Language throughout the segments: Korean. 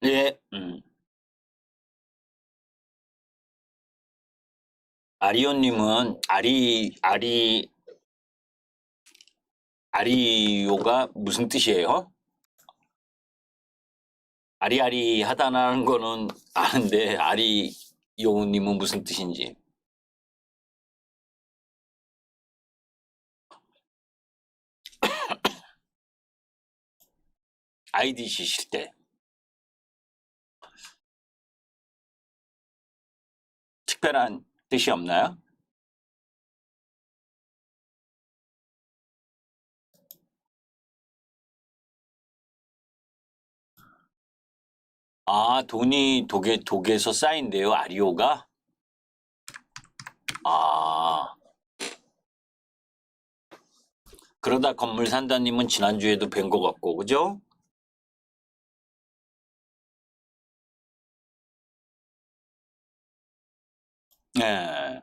예, 아리오님은 아리오가 무슨 뜻이에요? 아리아리하다는 거는 아는데 아리오님은 무슨 뜻인지. 아이디 지실 때 특별한 뜻이 없나요? 아, 돈이 독에서 쌓인대요, 아리오가? 아, 그러다 건물 산다님은 지난주에도 뵌 것 같고, 그죠? 네.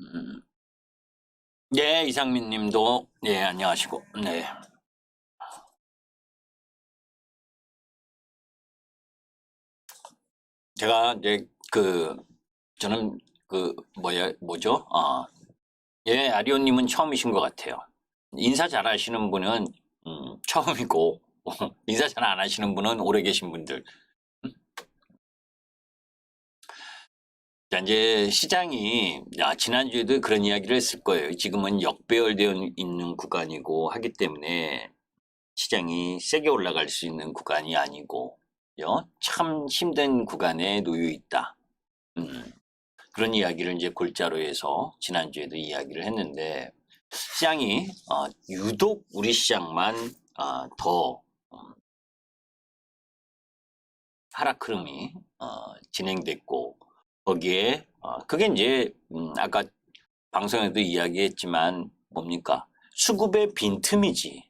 음. 예, 이상민 님도, 예, 안녕하시고, 네. 제가 이제 저는 뭐죠? 예, 아리오님은 처음이신 것 같아요. 인사 잘 하시는 분은 처음이고, 인사 잘 안 하시는 분은 오래 계신 분들. 자, 이제 시장이, 지난주에도 그런 이야기를 했을 거예요. 지금은 역배열되어 있는 구간이고 하기 때문에 시장이 세게 올라갈 수 있는 구간이 아니고, 참 힘든 구간에 놓여 있다. 음, 그런 이야기를 이제 골자로 해서 지난주에도 이야기를 했는데, 시장이 유독 우리 시장만 더 하락 흐름이 진행됐고 거기에 그게 이제 아까 방송에도 이야기했지만 뭡니까 수급의 빈틈이지.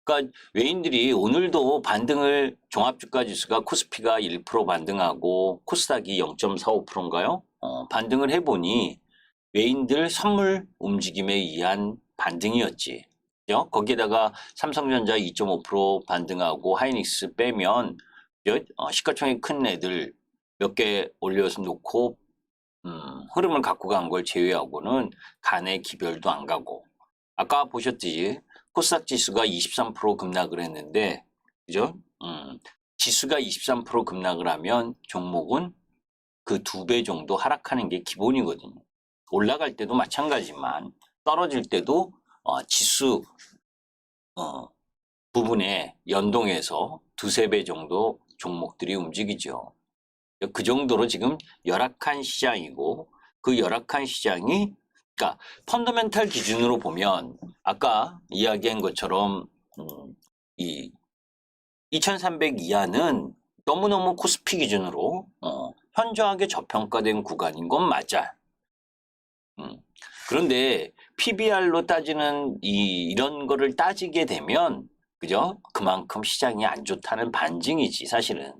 그러니까 외인들이 오늘도 반등을 종합주가지수가 코스피가 1% 반등하고 코스닥이 0.45%인가요? 반등을 해보니 외인들 선물 움직임에 의한 반등이었지. 그죠? 거기에다가 삼성전자 2.5% 반등하고 하이닉스 빼면 시가총액 큰 애들 몇 개 올려서 놓고 흐름을 갖고 간 걸 제외하고는 간의 기별도 안 가고 아까 보셨듯이 코스닥 지수가 23% 급락을 했는데 그죠? 지수가 23% 급락을 하면 종목은 그 2배 정도 하락하는 게 기본이거든요. 올라갈 때도 마찬가지지만 떨어질 때도 지수 부분에 연동해서 두세 배 정도 종목들이 움직이죠. 그 정도로 지금 열악한 시장이고 그 열악한 시장이 그러니까 펀더멘탈 기준으로 보면 아까 이야기한 것처럼 이 2300 이하는 너무너무 코스피 기준으로 현저하게 저평가된 구간인 건 맞아. 그런데 PBR로 따지는 이런 거를 따지게 되면 그죠? 그만큼 시장이 안 좋다는 반증이지 사실은.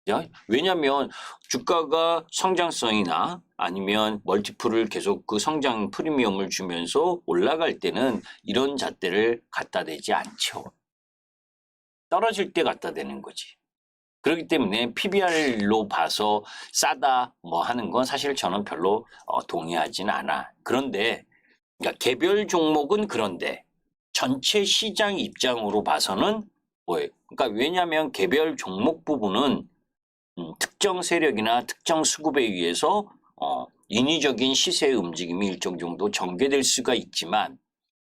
그죠? 왜냐하면 주가가 성장성이나 아니면 멀티플을 계속 그 성장 프리미엄을 주면서 올라갈 때는 이런 잣대를 갖다 대지 않죠. 떨어질 때 갖다 대는 거지. 그렇기 때문에 PBR로 봐서 싸다 뭐 하는 건 사실 저는 별로 동의하진 않아. 그런데 그러니까 개별 종목은 그런데 전체 시장 입장으로 봐서는 뭐예요? 그러니까 왜냐하면 개별 종목 부분은 특정 세력이나 특정 수급에 의해서 인위적인 시세의 움직임이 일정 정도 전개될 수가 있지만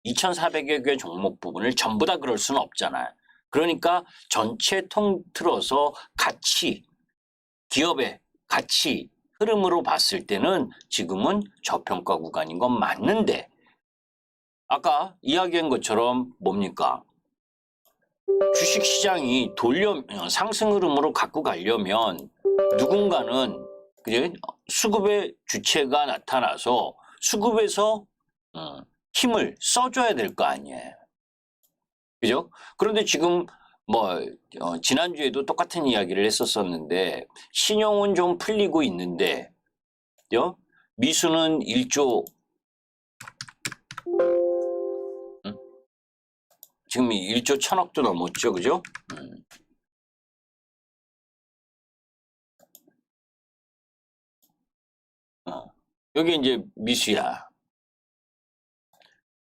2,400여 개 종목 부분을 전부 다 그럴 수는 없잖아요. 그러니까 전체 통틀어서 가치, 기업의 가치 흐름으로 봤을 때는 지금은 저평가 구간인 건 맞는데 아까 이야기한 것처럼 뭡니까? 주식 시장이 상승 흐름으로 갖고 가려면 누군가는 그제 수급의 주체가 나타나서 수급에서 힘을 써줘야 될 거 아니에요. 그죠? 그런데 지금 뭐 지난주에도 똑같은 이야기를 했었었는데 신용은 좀 풀리고 있는데 미수는 1조 지금 1조 1000억도 넘었죠, 그죠? 여기 이제 미수야.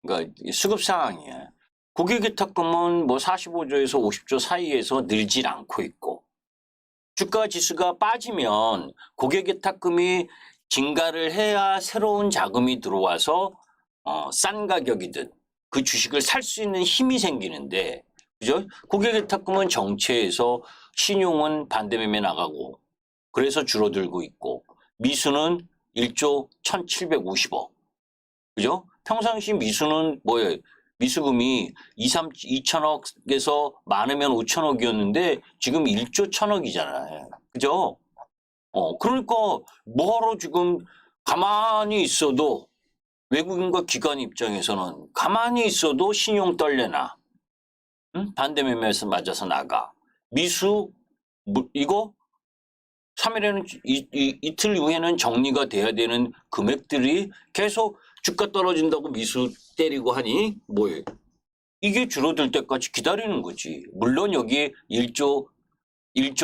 그러니까 수급 상황이야. 고객위탁금은 뭐 45조에서 50조 사이에서 늘질 않고 있고 주가 지수가 빠지면 고객위탁금이 증가를 해야 새로운 자금이 들어와서 싼 가격이든 그 주식을 살 수 있는 힘이 생기는데 그죠? 고객위탁금은 정체해서 신용은 반대매매 나가고 그래서 줄어들고 있고 미수는 1조 1750억 그죠? 평상시 미수는 뭐예요? 미수금이 2천억에서 많으면 5천억이었는데 지금 1조 1000억이잖아요. 그죠? 그러니까 뭐하러 지금 가만히 있어도 외국인과 기관 입장에서는 가만히 있어도 신용 떨려나. 응? 반대매매에서 맞아서 나가. 미수 이거 3일에는 이틀 후에는 정리가 돼야 되는 금액들이 계속 주가 떨어진다고 미수 때리고 하니 뭐예요? 이게 줄어들 때까지 기다리는 거지. 물론 여기 1조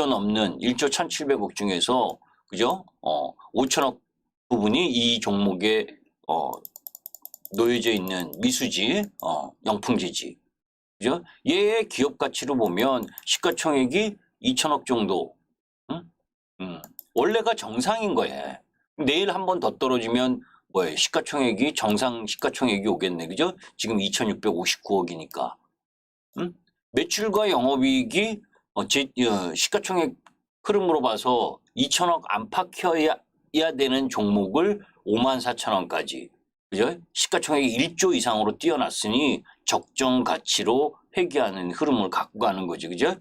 넘는 1조 1700억 중에서 그죠? 5천억 부분이 이 종목에 놓여져 있는 미수지, 영풍지지. 그죠? 얘의 기업 가치로 보면 시가총액이 2천억 정도. 응? 원래가 정상인 거예요. 내일 한 번 더 떨어지면 뭐예요? 시가총액이 정상 시가총액이 오겠네. 그죠? 지금 2659억이니까. 응? 매출과 영업이익이 시가총액 흐름으로 봐서 2천억 안팎이어야 되는 종목을 54,000원까지. 그죠? 시가총액이 1조 이상으로 뛰어났으니 적정 가치로 회귀하는 흐름을 갖고 가는 거지. 그죠?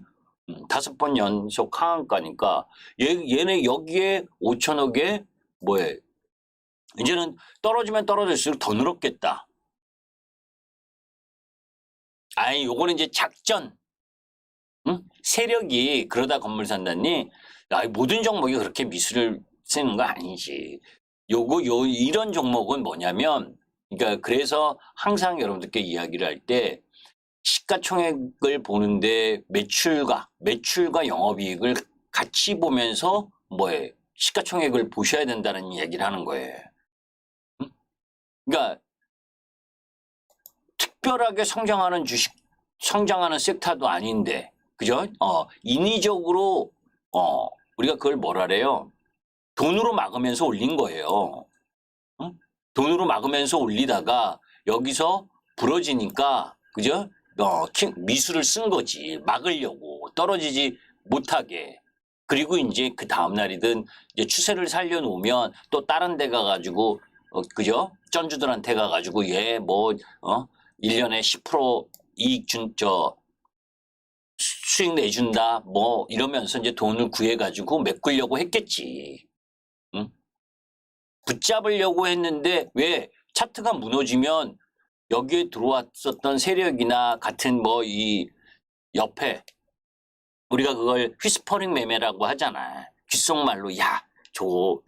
5번 연속 하한가니까 얘네 여기에 5천억에 뭐에 이제는 떨어지면 떨어질수록 더 늘었겠다. 아니 요거는 이제 작전. 응? 세력이 그러다 건물 산다니 모든 종목이 그렇게 미수를 쓰는 거 아니지. 이런 종목은 뭐냐면 그러니까 그래서 항상 여러분들께 이야기를 할 때 시가총액을 보는데 매출과 영업이익을 같이 보면서 뭐에 시가총액을 보셔야 된다는 얘기를 하는 거예요. 응? 그러니까 특별하게 성장하는 섹터도 아닌데, 그죠? 인위적으로 우리가 그걸 뭐라 그래요? 돈으로 막으면서 올린 거예요. 응? 돈으로 막으면서 올리다가 여기서 부러지니까, 그죠? 미수를 쓴 거지. 막으려고. 떨어지지 못하게. 그리고 이제 그 다음날이든 이제 추세를 살려놓으면 또 다른 데 가가지고, 그죠? 쩐주들한테 가가지고 얘 뭐, 1년에 10% 이익 수익 내준다. 뭐 이러면서 이제 돈을 구해가지고 메꾸려고 했겠지. 응? 붙잡으려고 했는데 왜 차트가 무너지면 여기에 들어왔었던 세력이나 같은 뭐 이 옆에 우리가 그걸 휘스퍼링 매매라고 하잖아. 귓속말로 야, 저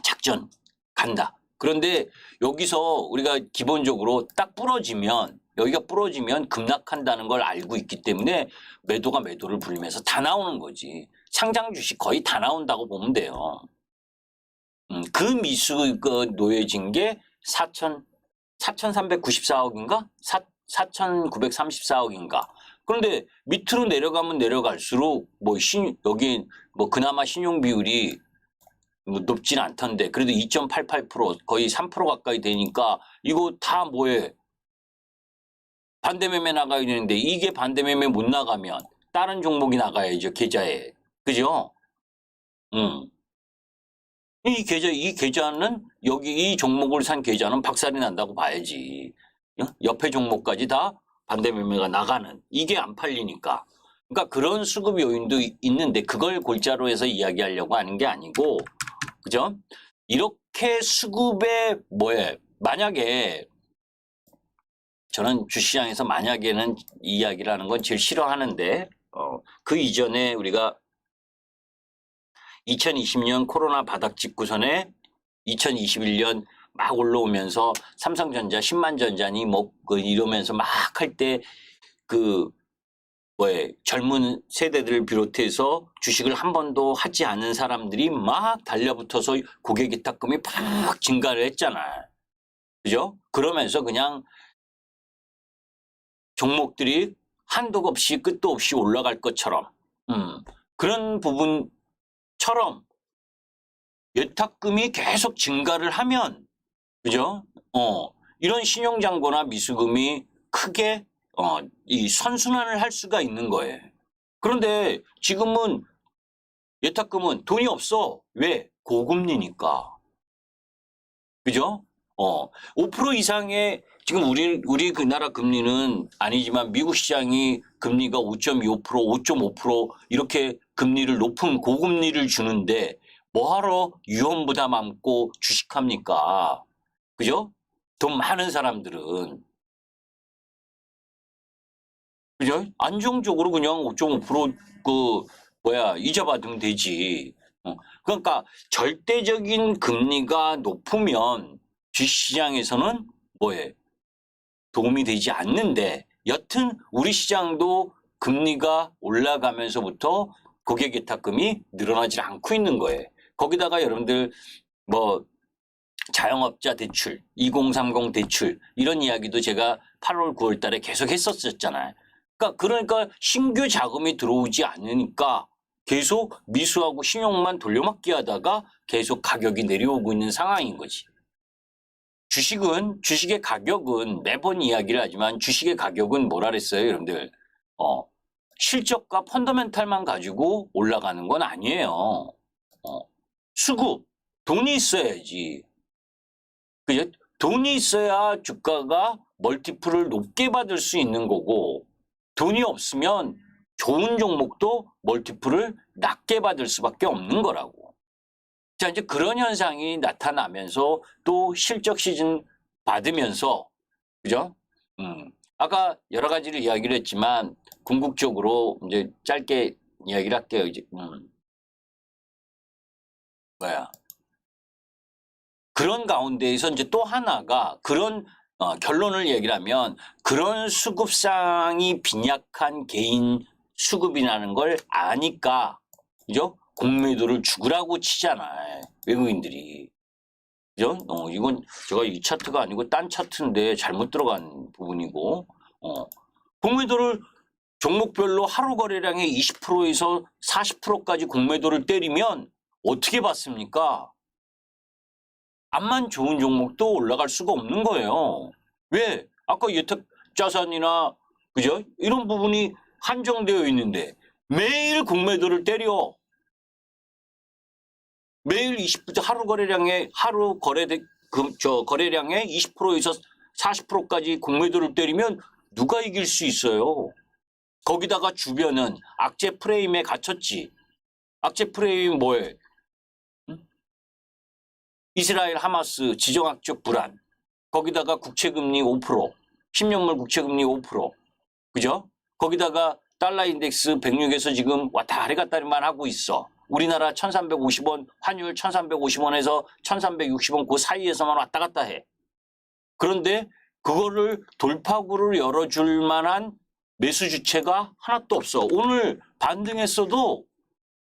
작전 간다. 그런데 여기서 우리가 기본적으로 딱 부러지면 여기가 부러지면 급락한다는 걸 알고 있기 때문에 매도가 매도를 불리면서 다 나오는 거지. 상장 주식 거의 다 나온다고 보면 돼요. 그 미수가 놓여진 게 4,394억인가? 4,934억인가? 그런데 밑으로 내려가면 내려갈수록 여기 그나마 신용 비율이 높진 않던데 그래도 2.88% 거의 3% 가까이 되니까 이거 다 뭐해? 반대매매 나가야 되는데 이게 반대매매 못 나가면 다른 종목이 나가야죠 계좌에. 그죠? 음. 이 계좌는 여기 이 종목을 산 계좌는 박살이 난다고 봐야지. 옆에 종목까지 다 반대매매가 나가는 이게 안 팔리니까. 그러니까 그런 수급 요인도 있는데 그걸 골자로 해서 이야기하려고 하는 게 아니고 그죠? 이렇게 수급에 만약에 저는 주시장에서 만약에는 이야기를 하는 건 제일 싫어하는데 그 이전에 우리가 2020년 코로나 바닥 찍고선에 2021년 막 올라오면서 삼성전자, 10만 전자니 뭐 이러면서 막 할 때 그 젊은 세대들을 비롯해서 주식을 한 번도 하지 않은 사람들이 막 달려붙어서 고객 위탁금이 팍 증가를 했잖아요. 그죠? 그러면서 그냥 종목들이 한도 없이 끝도 없이 올라갈 것처럼 그런 부분처럼 예탁금이 계속 증가를 하면 그죠? 이런 신용잔고나 미수금이 크게 이 선순환을 할 수가 있는 거예요. 그런데 지금은 예탁금은 돈이 없어. 왜? 고금리니까. 그죠? 5% 이상의 지금 우리 그 나라 금리는 아니지만 미국 시장이 금리가 5.25%, 5.5% 이렇게 금리를 높은 고금리를 주는데 뭐하러 유언부담 안고 주식합니까? 그죠? 돈 많은 사람들은. 그죠? 안정적으로 그냥 5.5% 이자 받으면 되지. 그러니까 절대적인 금리가 높으면 주식시장에서는 도움이 되지 않는데 여튼 우리 시장도 금리가 올라가면서부터 고객 예탁금이 늘어나지 않고 있는 거예요. 거기다가 여러분들 자영업자 대출, 2030 대출 이런 이야기도 제가 8월, 9월 달에 계속 했었잖아요. 그러니까 신규 자금이 들어오지 않으니까 계속 미수하고 신용만 돌려막기 하다가 계속 가격이 내려오고 있는 상황인 거지. 주식의 가격은 매번 이야기를 하지만 주식의 가격은 뭐라 그랬어요, 여러분들? 실적과 펀더멘탈만 가지고 올라가는 건 아니에요. 수급, 돈이 있어야지. 그죠? 돈이 있어야 주가가 멀티플을 높게 받을 수 있는 거고 돈이 없으면 좋은 종목도 멀티플을 낮게 받을 수밖에 없는 거라고. 자, 이제 그런 현상이 나타나면서 또 실적 시즌 받으면서, 그죠? 아까 여러 가지를 이야기를 했지만, 궁극적으로 이제 짧게 이야기를 할게요. 이제, 그런 가운데에서 이제 또 하나가 그런 결론을 얘기를 하면 그런 수급상이 빈약한 개인 수급이라는 걸 아니까, 그죠? 공매도를 죽으라고 치잖아요. 외국인들이. 그죠? 이건 제가 이 차트가 아니고 딴 차트인데 잘못 들어간 부분이고, 공매도를 종목별로 하루 거래량의 20%에서 40%까지 공매도를 때리면 어떻게 받습니까? 암만 좋은 종목도 올라갈 수가 없는 거예요. 왜? 아까 예탁자산이나 그죠? 이런 부분이 한정되어 있는데 매일 공매도를 때려. 매일 20% 하루 거래량의 20%에서 40%까지 공매도를 때리면 누가 이길 수 있어요? 거기다가 주변은 악재 프레임에 갇혔지. 악재 프레임이 뭐예요? 이스라엘 하마스 지정학적 불안. 거기다가 국채금리 5%, 10년물 국채금리 5%. 그죠? 거기다가 달러 인덱스 106에서 지금 왔다리 갔다리만 하고 있어. 우리나라 1350원, 환율 1350원에서 1360원 그 사이에서만 왔다 갔다 해. 그런데 그거를 돌파구를 열어줄 만한 매수 주체가 하나도 없어. 오늘 반등했어도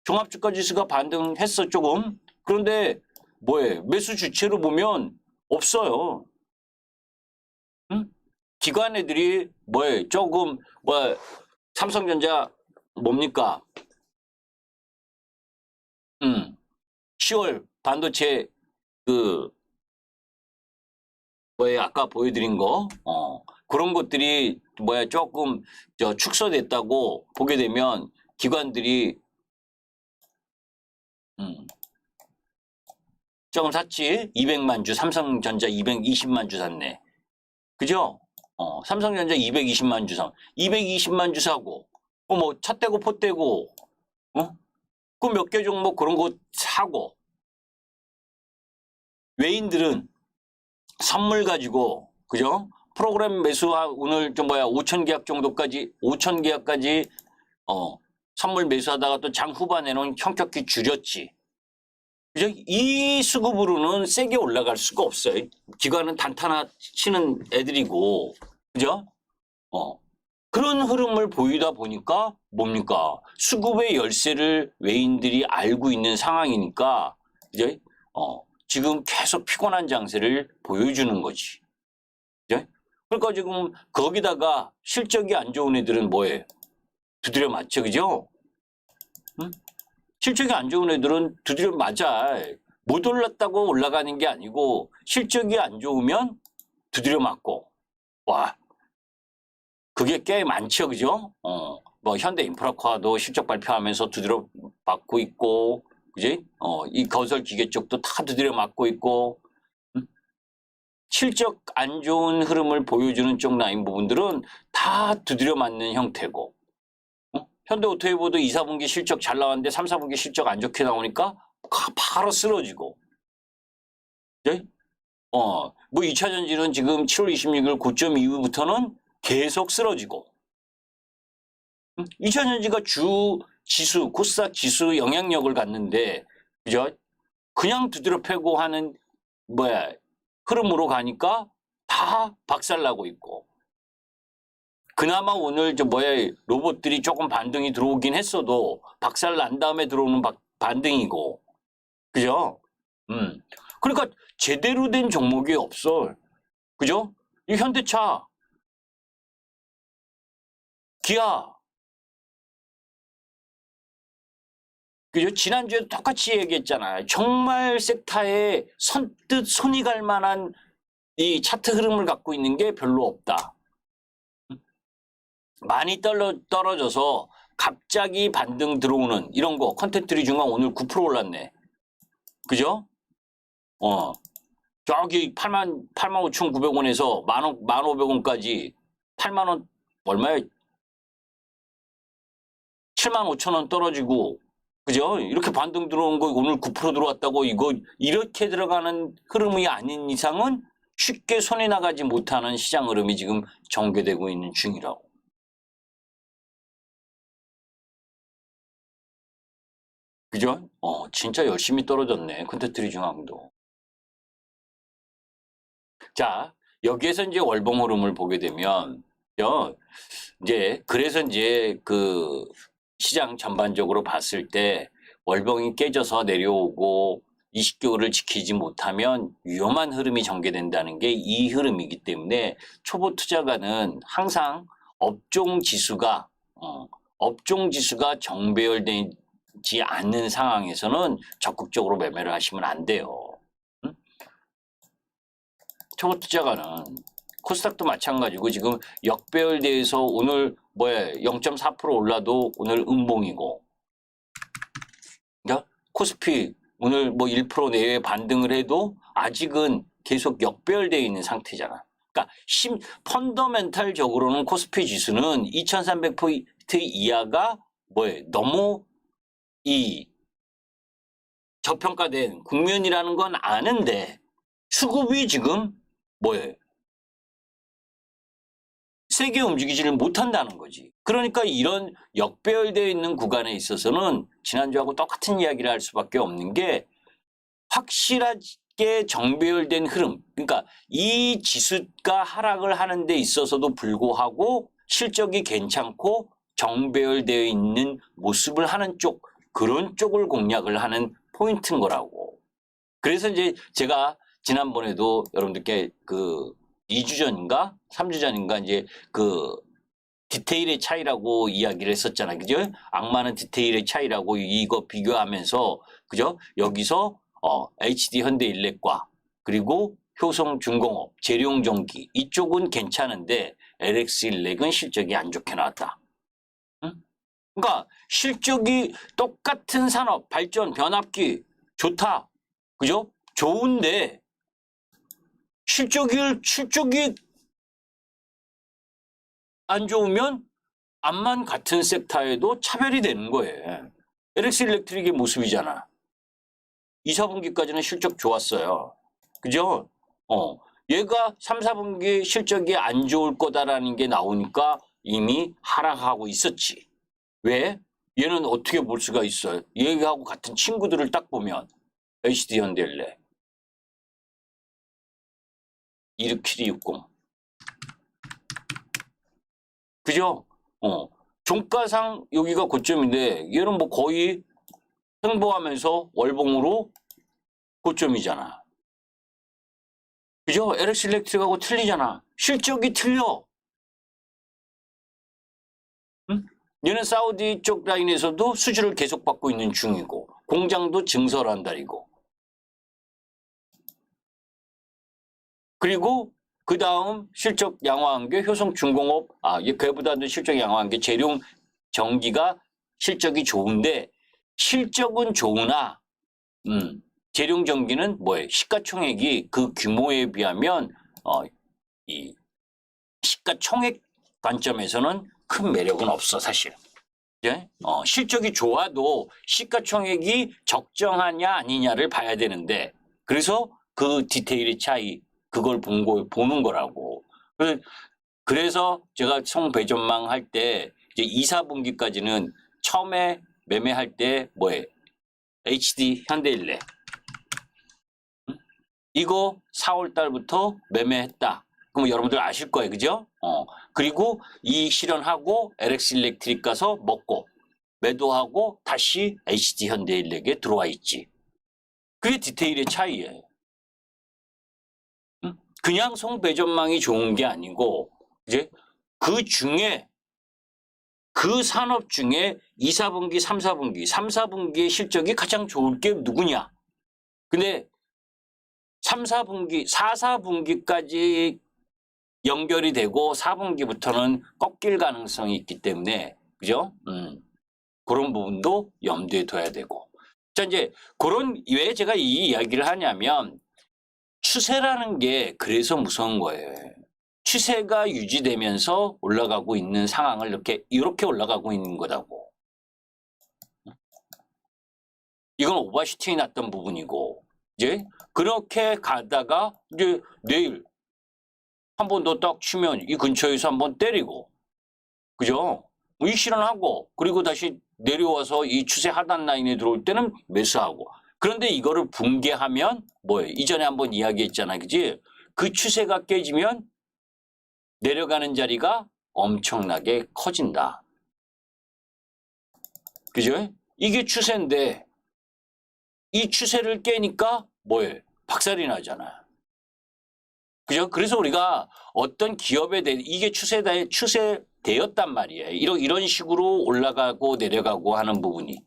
종합주가지수가 반등했어 조금. 그런데 매수 주체로 보면 없어요. 응? 기관 애들이 조금 삼성전자 뭡니까? 10월 반도체 아까 보여드린 거 그런 것들이 조금 축소됐다고 보게 되면 기관들이 조금 샀지. 200만 주 삼성전자 220만 주 샀네. 그죠? 삼성전자 220만 주 사. 220만 주 사고 차 떼고 포 떼고 그 몇 개 종목 그런 거 사고 외인들은 선물 가지고 그죠? 프로그램 매수 오늘 5천 계약 정도까지 5천 계약까지 선물 매수하다가 또 장 후반에는 현격히 줄였지. 그죠? 이 수급으로는 세게 올라갈 수가 없어요. 기관은 단타나 치는 애들이고, 그죠? 그런 흐름을 보이다 보니까 뭡니까? 수급의 열쇠를 외인들이 알고 있는 상황이니까, 이제, 지금 계속 피곤한 장세를 보여주는 거지. 그죠? 그러니까 지금 거기다가 실적이 안 좋은 애들은 뭐예요? 두드려 맞죠, 그죠? 응? 실적이 안 좋은 애들은 두드려 맞아. 못 올랐다고 올라가는 게 아니고 실적이 안 좋으면 두드려 맞고. 와, 그게 꽤 많죠, 그죠? 뭐 현대인프라화도 실적 발표하면서 두드려 맞고 있고, 그지? 이 건설 기계 쪽도 다 두드려 맞고 있고, 실적 안 좋은 흐름을 보여주는 쪽 라인 부분들은 다 두드려 맞는 형태고, 현대오토웨이브도 2, 4분기 실적 잘 나왔는데 3, 4분기 실적 안 좋게 나오니까 바로 쓰러지고, 그지? 뭐 2차 전지는 지금 7월 26일 고점 이후부터는 계속 쓰러지고, 2차 전지가 주 지수, 코스닥 지수 영향력을 갖는데, 그죠? 그냥 두드려 패고 하는, 흐름으로 가니까 다 박살나고 있고. 그나마 오늘 로봇들이 조금 반등이 들어오긴 했어도 박살난 다음에 들어오는 반등이고. 그죠? 그러니까 제대로 된 종목이 없어. 그죠? 이 현대차, 기아, 그죠? 지난주에도 똑같이 얘기했잖아요. 정말 섹타에 선뜻 손이 갈 만한 이 차트 흐름을 갖고 있는 게 별로 없다. 많이 떨어져서 갑자기 반등 들어오는 이런 거 컨텐츠리 중간 오늘 9% 올랐네. 그죠? 저기 85,900원에서 15,000원까지 8만원 얼마에 75,000원 떨어지고, 그죠? 이렇게 반등 들어온 거 오늘 9% 들어왔다고 이거 이렇게 들어가는 흐름이 아닌 이상은 쉽게 손이 나가지 못하는 시장 흐름이 지금 전개되고 있는 중이라고. 그죠? 진짜 열심히 떨어졌네. 컨텐츠리 중앙도. 자, 여기에서 이제 월봉 흐름을 보게 되면, 그래서 그 시장 전반적으로 봤을 때 월봉이 깨져서 내려오고 20개월을 지키지 못하면 위험한 흐름이 전개된다는 게 이 흐름이기 때문에 초보 투자가는 항상 업종 지수가 정배열되지 않는 상황에서는 적극적으로 매매를 하시면 안 돼요. 초보 투자가는 코스닥도 마찬가지고 지금 역배열대에서 오늘 0.4% 올라도 오늘 음봉이고, 코스피 오늘 1% 내외 반등을 해도 아직은 계속 역배열되어 있는 상태잖아. 그러니까 펀더멘탈적으로는 코스피 지수는 2300포인트 이하가 너무 저평가된 국면이라는 건 아는데 수급이 지금 세게 움직이지를 못한다는 거지. 그러니까 이런 역배열되어 있는 구간에 있어서는 지난주하고 똑같은 이야기를 할 수밖에 없는 게 확실하게 정배열된 흐름. 그러니까 이 지수가 하락을 하는 데 있어서도 불구하고 실적이 괜찮고 정배열되어 있는 모습을 하는 쪽, 그런 쪽을 공략을 하는 포인트인 거라고. 그래서 이제 제가 지난번에도 여러분들께 2주 전인가 3주 전인가 이제 디테일의 차이라고 이야기를 했었잖아요. 그죠? 악마는 디테일의 차이라고 이거 비교하면서, 그죠? 여기서 HD 현대일렉과 그리고 효성중공업, 재룡전기 이쪽은 괜찮은데 LX일렉은 실적이 안 좋게 나왔다. 응? 그러니까 실적이 똑같은 산업, 발전, 변압기 좋다. 그죠? 좋은데 실적이 안 좋으면 암만 같은 섹터에도 차별이 되는 거예요. LX 일렉트릭의 모습이잖아. 2, 4분기까지는 실적 좋았어요. 그죠? 얘가 3, 4분기 실적이 안 좋을 거다라는 게 나오니까 이미 하락하고 있었지. 왜? 얘는 어떻게 볼 수가 있어요? 얘하고 같은 친구들을 딱 보면 HD 현대일레 26760 그죠? 종가상 여기가 고점인데 얘는 뭐 거의 횡보하면서 월봉으로 고점이잖아. 그죠? LX 일렉트릭하고 틀리잖아. 실적이 틀려. 응? 얘는 사우디 쪽 라인에서도 수주를 계속 받고 있는 중이고 공장도 증설한 달이고 그리고 그 다음 실적 양호한 게 효성중공업 그보다도 실적 양호한 게 재룡 전기가 실적이 좋은데 실적은 좋으나 재룡 전기는 뭐예요? 시가총액이 그 규모에 비하면 이 시가총액 관점에서는 큰 매력은 없어 사실. 예? 실적이 좋아도 시가총액이 적정하냐 아니냐를 봐야 되는데 그래서 그 디테일의 차이 그걸 보는 거라고. 그래서 제가 송배전망 할 때 이제 2, 4분기까지는 처음에 매매할 때 뭐예요? HD 현대일레 이거 4월 달부터 매매했다. 그럼 여러분들 아실 거예요. 그죠? 그리고 이 실현하고 LX 일렉트릭 가서 먹고 매도하고 다시 HD 현대일렉에 들어와 있지. 그게 디테일의 차이예요. 그냥 송배전망이 좋은 게 아니고 이제 그 중에 그 산업 중에 2, 4분기, 3, 4분기, 3, 4분기의 실적이 가장 좋을 게 누구냐? 근데 3, 4분기, 4, 4분기까지 연결이 되고 4분기부터는 꺾일 가능성이 있기 때문에 그죠? 그런 부분도 염두에 둬야 되고. 자, 이제 그런 왜 제가 이 이야기를 하냐면 추세라는 게 그래서 무서운 거예요. 추세가 유지되면서 올라가고 있는 상황을 이렇게 올라가고 있는 거라고. 이건 오버슈팅이 났던 부분이고 이제 그렇게 가다가 이제 내일 한 번 더 딱 치면 이 근처에서 한번 때리고 그죠? 이 실현하고 그리고 다시 내려와서 이 추세 하단 라인에 들어올 때는 매수하고 그런데 이거를 붕괴하면 뭐예요? 이전에 한번 이야기했잖아. 그지? 그 추세가 깨지면 내려가는 자리가 엄청나게 커진다. 그죠? 이게 추세인데 이 추세를 깨니까 뭐예요? 박살이 나잖아. 그죠? 그래서 우리가 어떤 기업에 대해 이게 추세되었단 말이에요. 이런 식으로 올라가고 내려가고 하는 부분이.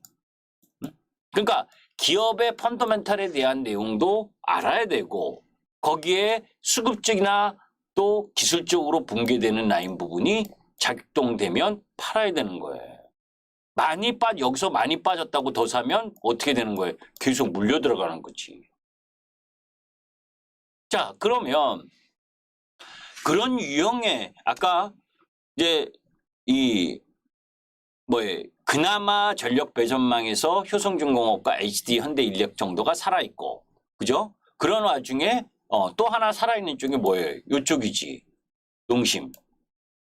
그러니까 기업의 펀더멘탈에 대한 내용도 알아야 되고 거기에 수급적이나 또 기술적으로 붕괴되는 라인 부분이 작동되면 팔아야 되는 거예요. 여기서 많이 빠졌다고 더 사면 어떻게 되는 거예요? 계속 물려 들어가는 거지. 자, 그러면 그런 유형의 아까 이제 그나마 전력 배전망에서 효성중공업과 HD 현대인력 정도가 살아있고 그죠? 그런 와중에 또 하나 살아있는 쪽이 뭐예요? 이쪽이지. 농심.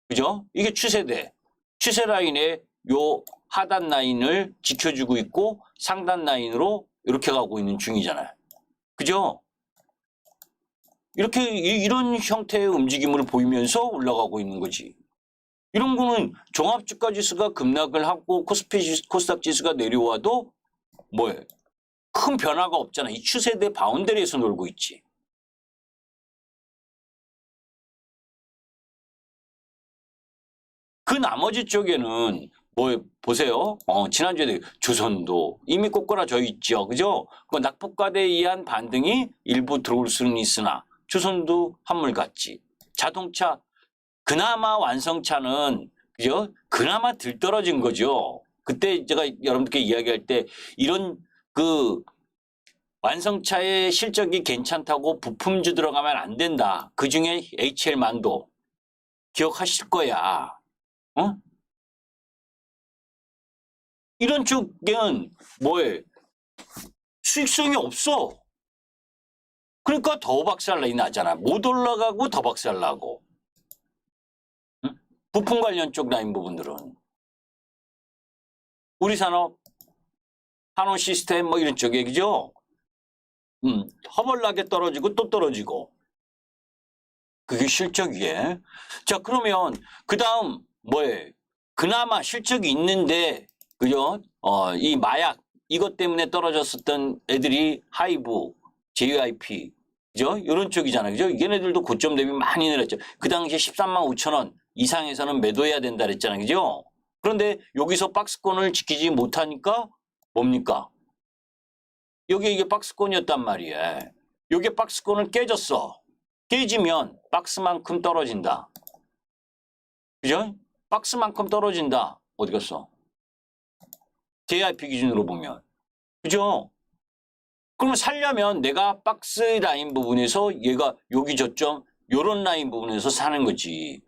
그죠? 이게 추세대. 추세 라인에 요 하단 라인을 지켜주고 있고 상단 라인으로 이렇게 가고 있는 중이잖아요. 그죠? 이런 형태의 움직임을 보이면서 올라가고 있는 거지. 이런 거는 종합주가 지수가 급락을 하고 코스닥 지수가 내려와도 뭐예요? 큰 변화가 없잖아. 이 추세대 바운더리에서 놀고 있지. 그 나머지 쪽에는 보세요. 지난주에 조선도 이미 꼬꾸라져 있죠. 그죠? 그 낙폭과대에 의한 반등이 일부 들어올 수는 있으나 조선도 한물 같지. 자동차 그나마 완성차는 그죠? 그나마 들떨어진 거죠. 그때 제가 여러분들께 이야기할 때 이런 그 완성차의 실적이 괜찮다고 부품주 들어가면 안 된다. 그중에 HL만도 기억하실 거야. 이런 쪽은 수익성이 없어. 그러니까 더 박살이 나잖아. 못 올라가고 더 박살나고. 부품 관련 쪽 라인 부분들은. 우리 산업, 한원 시스템 뭐 이런 쪽에 그죠? 허벌나게 떨어지고 또 떨어지고. 그게 실적이에. 자, 그러면 그다음 뭐예요? 그나마 실적이 있는데 그죠? 이 마약 이것 때문에 떨어졌었던 애들이 하이브, JYP 그죠? 이런 쪽이잖아요. 그죠? 얘네들도 고점 대비 많이 내렸죠. 그 당시에 13만 5천 원 이상에서는 매도해야 된다 그랬잖아요. 그죠? 그런데 여기서 박스권을 지키지 못하니까 뭡니까? 여기 이게 박스권이었단 말이에요. 이게 박스권을 깨졌어. 깨지면 박스만큼 떨어진다. 그죠? 박스만큼 떨어진다. 어디 갔어? JYP 기준으로 보면. 그죠? 그러면 살려면 내가 박스 라인 부분에서 얘가 여기 저점 요런 라인 부분에서 사는 거지.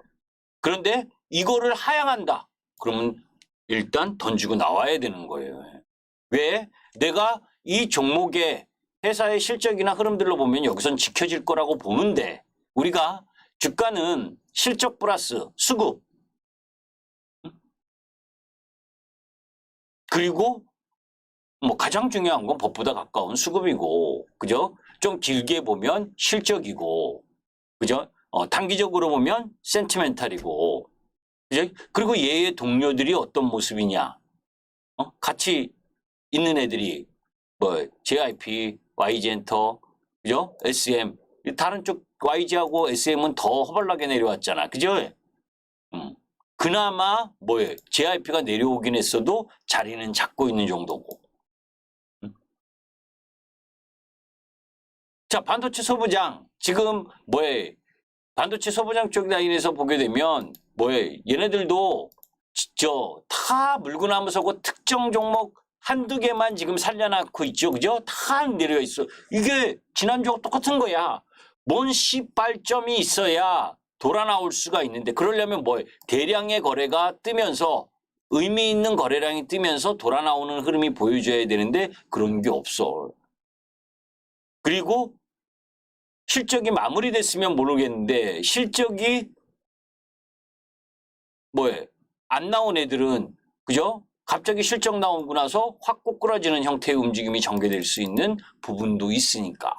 그런데 이거를 하향한다. 그러면 일단 던지고 나와야 되는 거예요. 왜? 내가 이 종목의 회사의 실적이나 흐름들로 보면 여기선 지켜질 거라고 보는데 우리가 주가는 실적 플러스 수급 그리고 뭐 가장 중요한 건 법보다 가까운 수급이고 그죠? 좀 길게 보면 실적이고 그죠? 단기적으로 보면 센티멘탈이고 그죠? 그리고 얘의 동료들이 어떤 모습이냐 같이 있는 애들이 뭐 JYP, YG엔터 그죠? SM 다른 쪽 YG하고 SM은 더 허벌나게 내려왔잖아 그죠? 그나마 뭐예요? JYP가 내려오긴 했어도 자리는 잡고 있는 정도고 자, 반도체 소부장. 지금 뭐에 반도체 소부장 쪽 라인에서 보게 되면 뭐에 얘네들도 다 물고 나무서고 특정 종목 한두 개만 지금 살려놓고 있죠. 그죠? 다 내려 있어. 이게 지난주와 똑같은 거야. 뭔 시발점이 있어야 돌아 나올 수가 있는데 그러려면 뭐에 대량의 거래가 뜨면서 의미 있는 거래량이 뜨면서 돌아 나오는 흐름이 보여줘야 되는데 그런 게 없어. 그리고 실적이 마무리됐으면 모르겠는데 실적이 뭐예요? 안 나온 애들은 그죠? 갑자기 실적 나오고 나서 확 꼬꾸라지는 형태의 움직임이 전개될 수 있는 부분도 있으니까.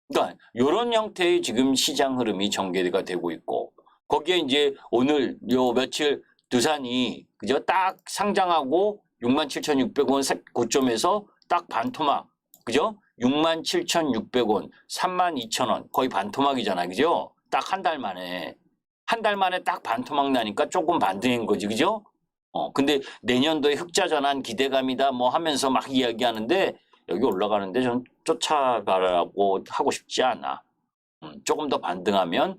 그러니까 이런 형태의 지금 시장 흐름이 전개가 되고 있고 거기에 이제 오늘 요 며칠 두산이 그죠? 딱 상장하고 67,600원 고점에서 딱 반토막 그죠? 67,600원, 32,000원 거의 반토막이잖아요. 그죠? 딱 한 달 만에. 한 달 만에 딱 반토막 나니까 조금 반등인 거지. 그죠? 근데 내년도에 흑자 전환 기대감이다 뭐 하면서 막 이야기하는데 여기 올라가는데 전 쫓아가라고 하고 싶지 않아. 조금 더 반등하면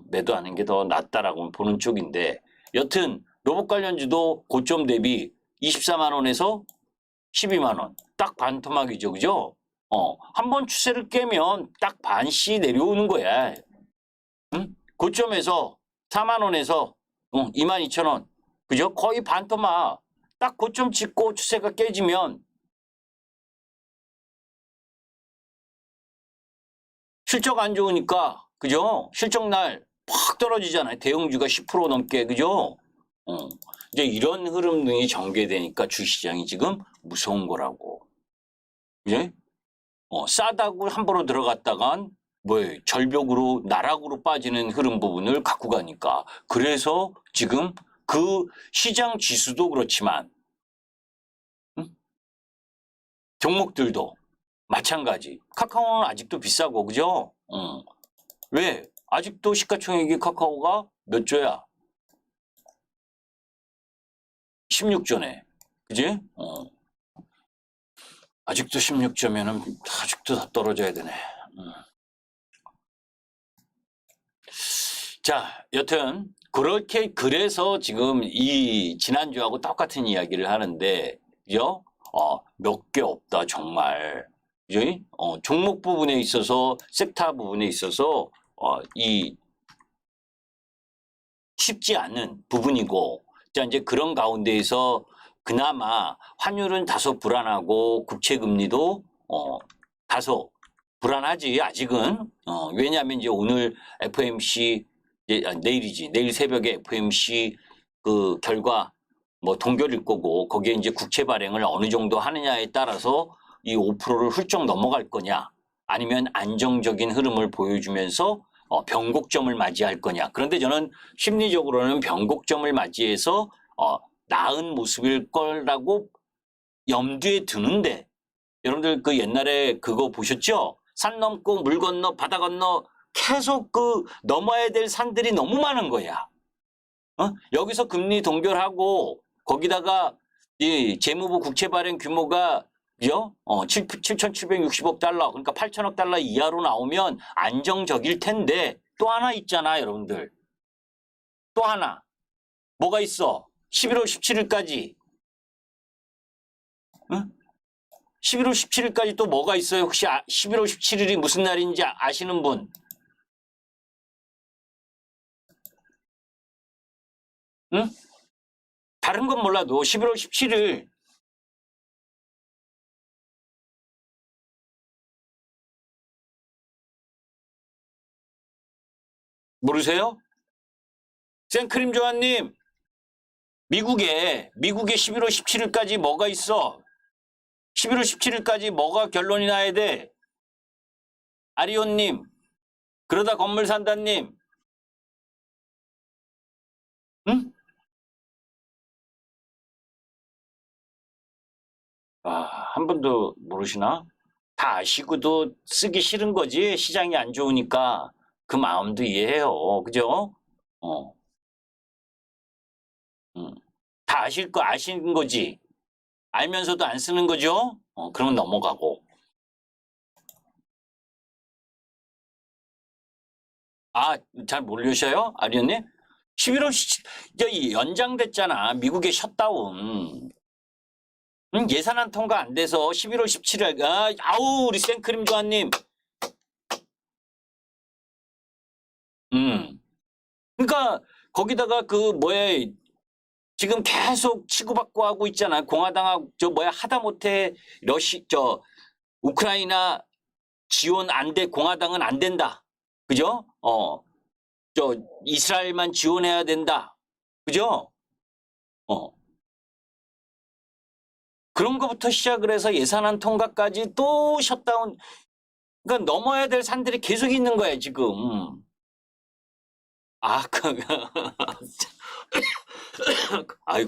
매도하는 게 더 낫다라고 보는 쪽인데 여튼 로봇 관련주도 고점 대비 24만 원에서 12만 원. 딱 반토막이죠. 그죠? 한번 추세를 깨면 딱 반씩 내려오는 거야. 고점에서 4만 원에서 22,000원. 그죠? 거의 반토막. 딱 고점 찍고 추세가 깨지면 실적 안 좋으니까 그죠? 실적 날 팍 떨어지잖아요. 대형주가 10% 넘게 그죠? 이제 이런 흐름 등이 전개되니까 주시장이 지금 무서운 거라고. 그죠? 싸다고 함부로 들어갔다간 절벽으로 나락으로 빠지는 흐름 부분을 갖고 가니까 그래서 지금 그 시장 지수도 그렇지만 종목들도 마찬가지. 카카오는 아직도 비싸고 그죠? 왜? 아직도 시가총액이 카카오가 몇 조야? 16조네. 그지? 아직도 16조면은 아직도 다 떨어져야 되네. 자, 여튼 그렇게 그래서 지금 이 지난주하고 똑같은 이야기를 하는데 그죠? 몇 개 없다 정말. 그죠? 종목 부분에 있어서 섹터 부분에 있어서 이 쉽지 않은 부분이고 자 이제 그런 가운데에서 그나마 환율은 다소 불안하고 국채 금리도 다소 불안하지 아직은 왜냐하면 이제 오늘 FOMC 내일이지 내일 새벽에 FOMC 그 결과 뭐 동결일 거고 거기에 이제 국채 발행을 어느 정도 하느냐에 따라서 이 5%를 훌쩍 넘어갈 거냐 아니면 안정적인 흐름을 보여주면서 변곡점을 맞이할 거냐. 그런데 저는 심리적으로는 변곡점을 맞이해서 나은 모습일 거라고 염두에 두는데 여러분들 그 옛날에 그거 보셨죠? 산 넘고 물 건너 바다 건너 계속 그 넘어야 될 산들이 너무 많은 거야. 여기서 금리 동결하고 거기다가 이 재무부 국채 발행 규모가 그죠? 7,760억 달러 그러니까 8천억 달러 이하로 나오면 안정적일 텐데 또 하나 있잖아 여러분들. 또 하나 뭐가 있어? 11월 17일까지 11월 17일까지 또 뭐가 있어요? 혹시 11월 17일이 무슨 날인지 아시는 분? 응? 다른 건 몰라도 11월 17일 모르세요? 생크림 조아님 미국에 11월 17일까지 뭐가 있어? 11월 17일까지 뭐가 결론이 나야 돼? 아리온님 그러다 건물 산다님 응? 한 분도 모르시나? 다 아시고도 쓰기 싫은 거지. 시장이 안 좋으니까 그 마음도 이해해요. 그죠? 어, 다 아시는 거지. 알면서도 안 쓰는 거죠? 그러면 넘어가고. 잘 모르셔요? 아리언님? 11월 연장됐잖아. 미국의 셧다운. 예산안 통과 안 돼서 11월 17일, 아우, 우리 생크림 조아님. 그러니까 거기다가 그 뭐야 지금 계속 치고받고 하고 있잖아. 공화당하고 하다못해 우크라이나 지원 안 돼. 공화당은 안 된다. 그죠? 이스라엘만 지원해야 된다. 그죠? 그런 거부터 시작을 해서 예산안 통과까지 또 셧다운. 그러니까 넘어야 될 산들이 계속 있는 거야, 지금.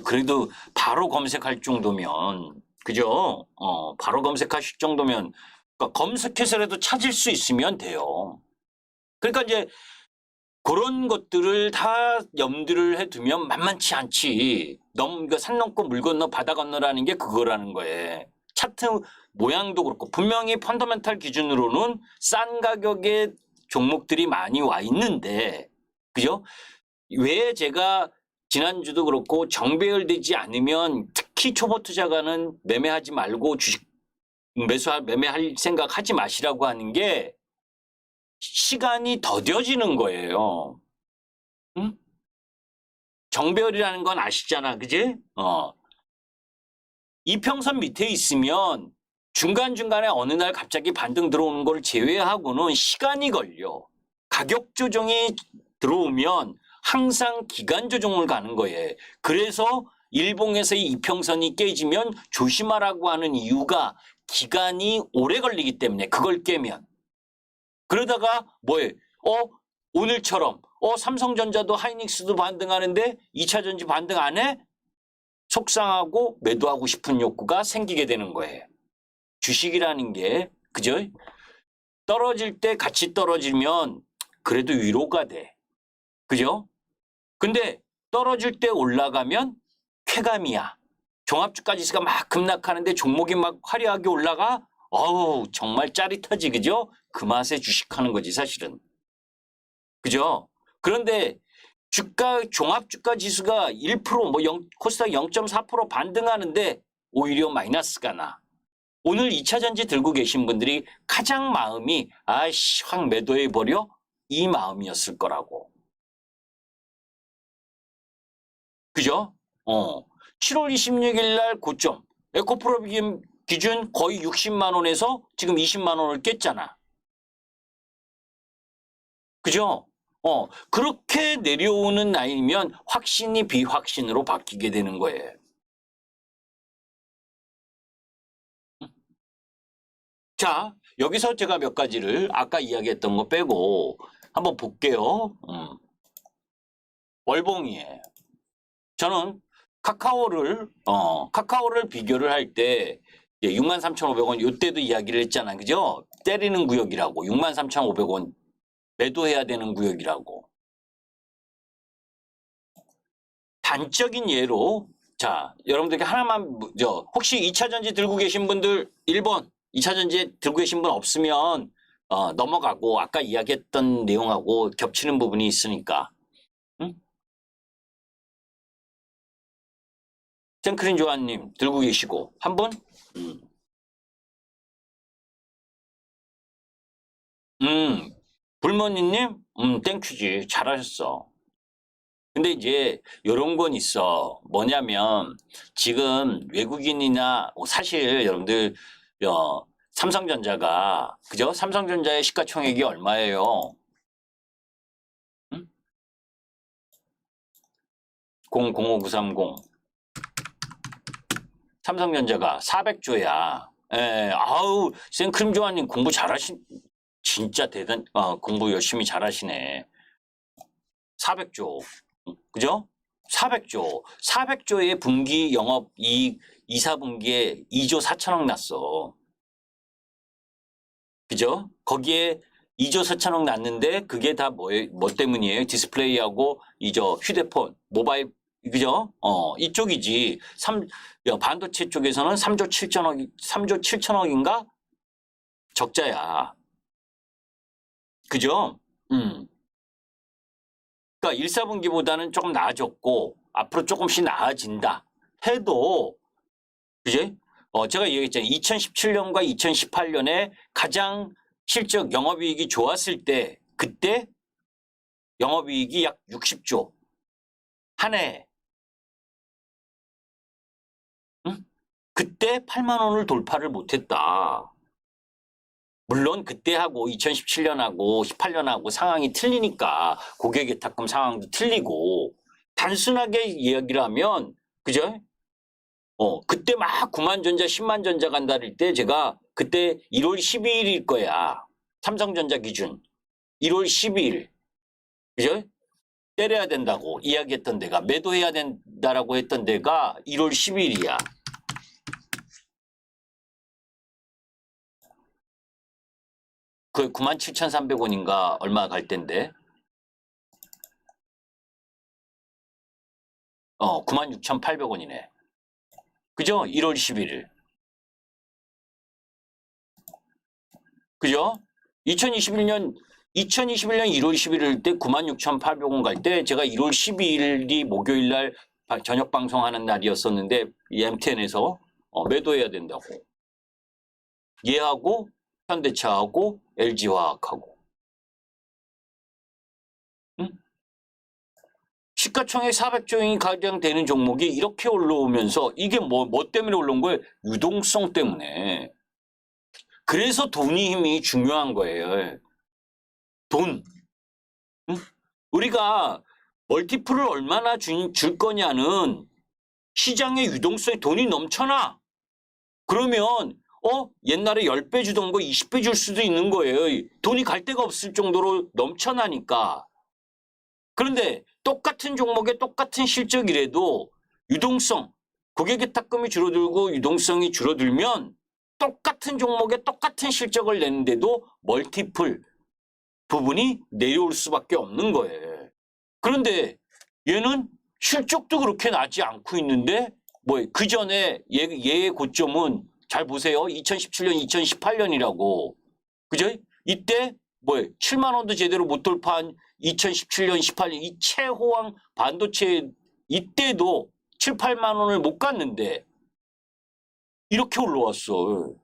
그래도 바로 검색할 정도면, 그죠? 바로 검색하실 정도면, 그러니까 검색해서라도 찾을 수 있으면 돼요. 그러니까 이제 그런 것들을 다 염두를 해두면 만만치 않지. 그러니까 산 넘고 물 건너 바다 건너라는 게 그거라는 거예요. 차트 모양도 그렇고 분명히 펀더멘탈 기준으로는 싼 가격의 종목들이 많이 와 있는데 그죠? 왜 제가 지난주도 그렇고 정배열되지 않으면 특히 초보 투자가는 매매하지 말고 주식 매매할 생각 하지 마시라고 하는 게 시간이 더뎌지는 거예요. 응? 정배열이라는 건 아시잖아. 그지? 이평선 밑에 있으면 중간중간에 어느 날 갑자기 반등 들어오는 걸 제외하고는 시간이 걸려. 가격 조정이 들어오면 항상 기간 조정을 가는 거예요. 그래서 일봉에서의 이평선이 깨지면 조심하라고 하는 이유가 기간이 오래 걸리기 때문에 그걸 깨면. 그러다가 뭐예요? 오늘처럼 삼성전자도 하이닉스도 반등하는데 2차전지 반등 안 해? 속상하고 매도하고 싶은 욕구가 생기게 되는 거예요. 주식이라는 게 그죠? 떨어질 때 같이 떨어지면 그래도 위로가 돼. 그죠? 근데 떨어질 때 올라가면 쾌감이야. 종합주가지수가 막 급락하는데 종목이 막 화려하게 올라가? 어우 정말 짜릿하지 그죠? 그 맛에 주식하는 거지 사실은. 그죠? 그런데 종합주가지수가 1% 코스닥 0.4% 반등하는데 오히려 마이너스가 나. 오늘 2차전지 들고 계신 분들이 가장 마음이 확 매도해버려? 이 마음이었을 거라고. 그죠? 7월 26일 날 고점. 에코프로 기준 거의 60만 원에서 지금 20만 원을 깼잖아. 그죠? 그렇게 내려오는 라인이면 확신이 비확신으로 바뀌게 되는 거예요. 자, 여기서 제가 몇 가지를 아까 이야기했던 거 빼고 한번 볼게요. 월봉이에요. 저는 카카오를 비교를 할 때 63,500원 이때도 이야기를 했잖아요. 그죠? 때리는 구역이라고. 63,500원 매도해야 되는 구역이라고. 단적인 예로 자, 여러분들께 하나만 혹시 2차전지 들고 계신 분들 1번 2차전지 들고 계신 분 없으면 넘어가고 아까 이야기했던 내용하고 겹치는 부분이 있으니까. 응? 탱크린 조아님 들고 계시고 한 분? 불머니님? 땡큐지. 잘하셨어. 근데 이제 이런 건 있어. 뭐냐면 지금 외국인이나 사실 여러분들 삼성전자가 그죠? 삼성전자의 시가총액이 얼마예요? 응? 005930 삼성전자가 400조야. 예, 아우 생크림 조아님 공부 진짜 공부 열심히 잘하시네. 400조. 그죠? 400조. 400조의 분기 영업이익 2, 4분기에 2조 4천억 났어. 그죠? 거기에 2조 4천억 났는데 그게 다 뭐 때문이에요? 디스플레이하고 휴대폰, 모바일, 그죠? 이쪽이지. 반도체 쪽에서는 3조 7천억인가? 적자야. 그죠? 그러니까 1, 4분기보다는 조금 나아졌고 앞으로 조금씩 나아진다 해도 그지? 제가 얘기했잖아요. 2017년과 2018년에 가장 실적 영업이익이 좋았을 때 그때 영업이익이 약 60조 한 해. 응? 그때 8만 원을 돌파를 못했다. 물론 그때하고 2017년하고 18년하고 상황이 틀리니까 고객예탁금 상황도 틀리고 단순하게 이야기를 하면 그죠? 그때 막 9만 전자, 10만 전자 간다 할 때 제가 그때 1월 12일일 거야. 삼성전자 기준. 1월 12일. 그죠? 때려야 된다고 이야기했던 데가 매도해야 된다라고 했던 데가 1월 12일이야. 그 97,300원인가 얼마 갈 텐데. 96,800원이네. 그죠? 1월 11일. 그죠? 2021년 1월 11일 때 96,800원 갈 때 제가 1월 12일이 목요일 날 저녁 방송하는 날이었었는데 MTN에서 매도해야 된다고. 얘하고 현대차하고 LG화학하고. 응? 시가총액 400조원이 가량 되는 종목이 이렇게 올라오면서 이게 뭐 때문에 올라온 거예요? 유동성 때문에. 그래서 돈이 힘이 중요한 거예요. 돈. 응? 우리가 멀티플을 얼마나 줄 거냐는 시장의 유동성에 돈이 넘쳐나. 그러면 옛날에 10배 주던 거 20배 줄 수도 있는 거예요. 돈이 갈 데가 없을 정도로 넘쳐나니까. 그런데 똑같은 종목에 똑같은 실적이라도 유동성, 고객예탁금이 줄어들고 유동성이 줄어들면 똑같은 종목에 똑같은 실적을 내는데도 멀티플 부분이 내려올 수밖에 없는 거예요. 그런데 얘는 실적도 그렇게 나지 않고 있는데 그 전에 얘의 고점은 잘 보세요. 2017년, 2018년이라고. 그죠? 이때 7만 원도 제대로 못 돌파한 2017년, 18년 이 최호황 반도체 이때도 7, 8만 원을 못 갔는데 이렇게 올라왔어.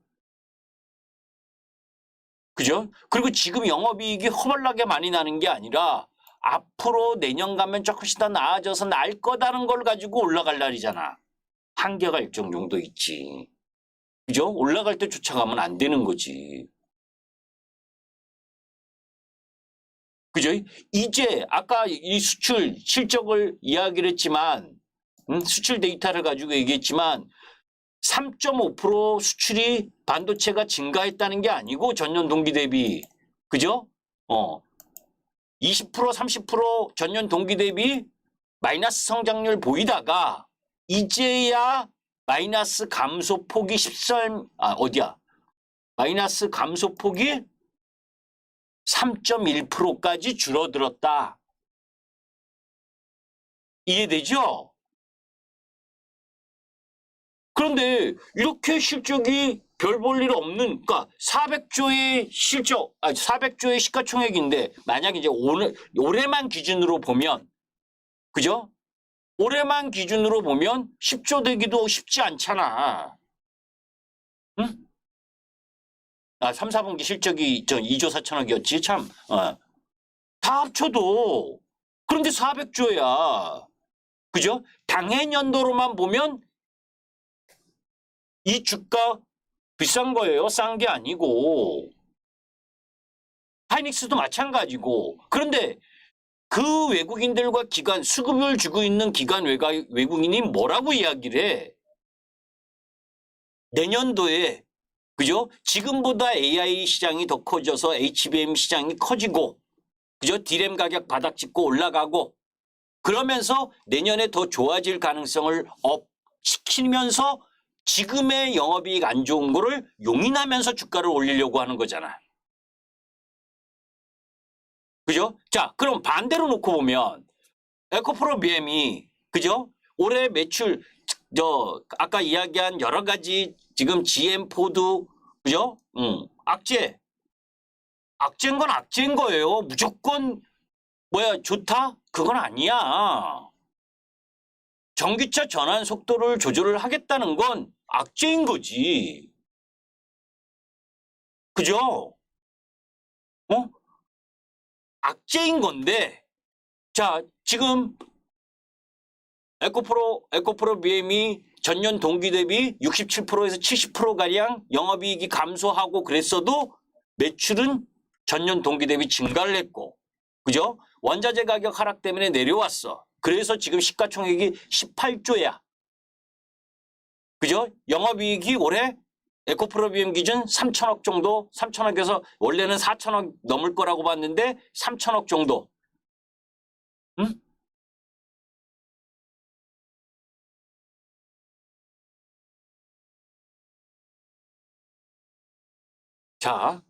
그죠? 그리고 지금 영업이익이 허벌나게 많이 나는 게 아니라 앞으로 내년 가면 조금씩 더 나아져서 날 거다는 걸 가지고 올라갈 날이잖아. 한계가 일정 정도 있지. 그죠? 올라갈 때 쫓아가면 안 되는 거지. 그죠? 이제 아까 이 수출 실적을 이야기를 했지만 수출 데이터를 가지고 얘기했지만 3.5% 수출이 반도체가 증가했다는 게 아니고 전년 동기 대비 그죠? 20% 30% 전년 동기 대비 마이너스 성장률 보이다가 이제야 마이너스 감소폭이 마이너스 감소폭이 3.1%까지 줄어들었다. 이해되죠? 그런데 이렇게 실적이 별 볼 일 없는, 그러니까 400조의 실적, 400조의 시가총액인데 만약 이제 올해만 기준으로 보면, 그죠? 올해만 기준으로 보면 10조 되기도 쉽지 않잖아. 응? 3, 4분기 실적이 2조 4천억이었지, 참. 다 합쳐도. 그런데 400조야. 그죠? 당해년도로만 보면 이 주가 비싼 거예요. 싼 게 아니고. 하이닉스도 마찬가지고. 그런데 그 외국인들과 수급을 주고 있는 기관 외국인이 뭐라고 이야기를 해? 내년도에, 그죠? 지금보다 AI 시장이 더 커져서 HBM 시장이 커지고, 그죠? D램 가격 바닥 찍고 올라가고, 그러면서 내년에 더 좋아질 가능성을 업시키면서 지금의 영업이익 안 좋은 거를 용인하면서 주가를 올리려고 하는 거잖아. 그죠? 자, 그럼 반대로 놓고 보면 에코프로 BM이 그죠? 올해 매출 아까 이야기한 여러 가지 지금 GM 포드 그죠? 악재인 건 악재인 거예요. 무조건 좋다? 그건 아니야. 전기차 전환 속도를 조절을 하겠다는 건 악재인 거지. 그죠? 악재인 건데, 자, 지금 에코프로 BM이 전년 동기 대비 67%에서 70%가량 영업이익이 감소하고 그랬어도 매출은 전년 동기 대비 증가를 했고, 그죠? 원자재 가격 하락 때문에 내려왔어. 그래서 지금 시가총액이 18조야. 그죠? 영업이익이 올해 에코프로 BM 기준 3천억 정도, 3천억에서 원래는 4천억 넘을 거라고 봤는데 3천억 정도. 응? 자,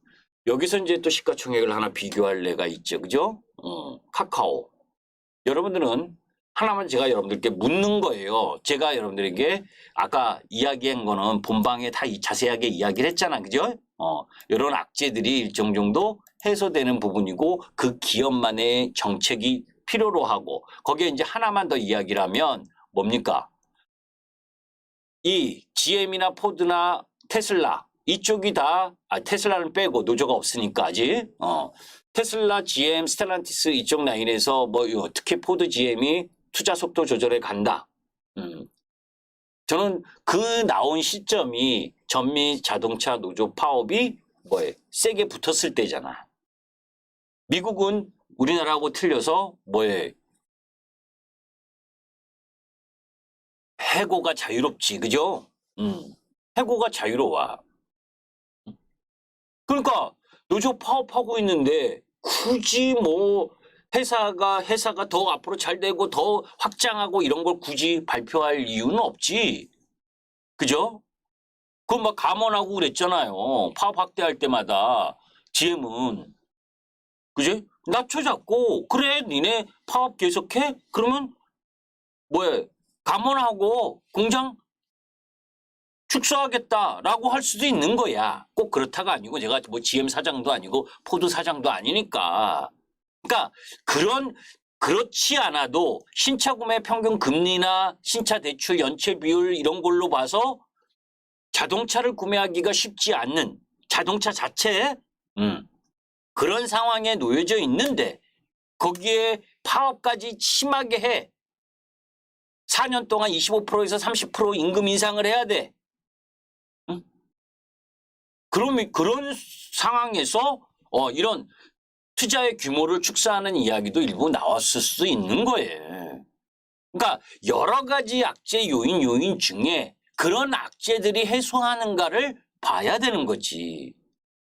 여기서 이제 또 시가총액을 하나 비교할 예가 있죠. 그죠? 카카오. 여러분들은 하나만 제가 여러분들께 묻는 거예요. 제가 여러분들에게 아까 이야기한 거는 본방에 다 자세하게 이야기를 했잖아. 그죠? 이런 악재들이 일정 정도 해소되는 부분이고 그 기업만의 정책이 필요로 하고 거기에 이제 하나만 더 이야기를 하면 뭡니까? 이 GM이나 포드나 테슬라 이쪽이 다 테슬라는 빼고 노조가 없으니까 아직 테슬라, GM, 스텔란티스 이쪽 라인에서 특히 포드 GM이 투자 속도 조절에 간다. 저는 그 나온 시점이 전미 자동차 노조 파업이 세게 붙었을 때잖아. 미국은 우리나라하고 틀려서 해고가 자유롭지, 그죠? 해고가 자유로워. 그러니까 노조 파업하고 있는데 굳이 회사가 더 앞으로 잘 되고 더 확장하고 이런 걸 굳이 발표할 이유는 없지. 그죠? 그건 막 감원하고 그랬잖아요. 파업 확대할 때마다 GM은. 그지? 낮춰잡고 그래 니네 파업 계속해? 그러면 감원하고 공장 축소하겠다라고 할 수도 있는 거야. 꼭 그렇다가 아니고 제가 GM 사장도 아니고 포드 사장도 아니니까. 그러니까 그렇지 않아도 신차 구매 평균 금리나 신차 대출 연체 비율 이런 걸로 봐서 자동차를 구매하기가 쉽지 않는 자동차 자체 그런 상황에 놓여져 있는데 거기에 파업까지 심하게 해. 4년 동안 25%에서 30% 임금 인상을 해야 돼. 그런 상황에서 이런 투자의 규모를 축소하는 이야기도 일부 나왔을 수 있는 거예요. 그러니까 여러 가지 악재 요인 중에 그런 악재들이 해소하는가를 봐야 되는 거지.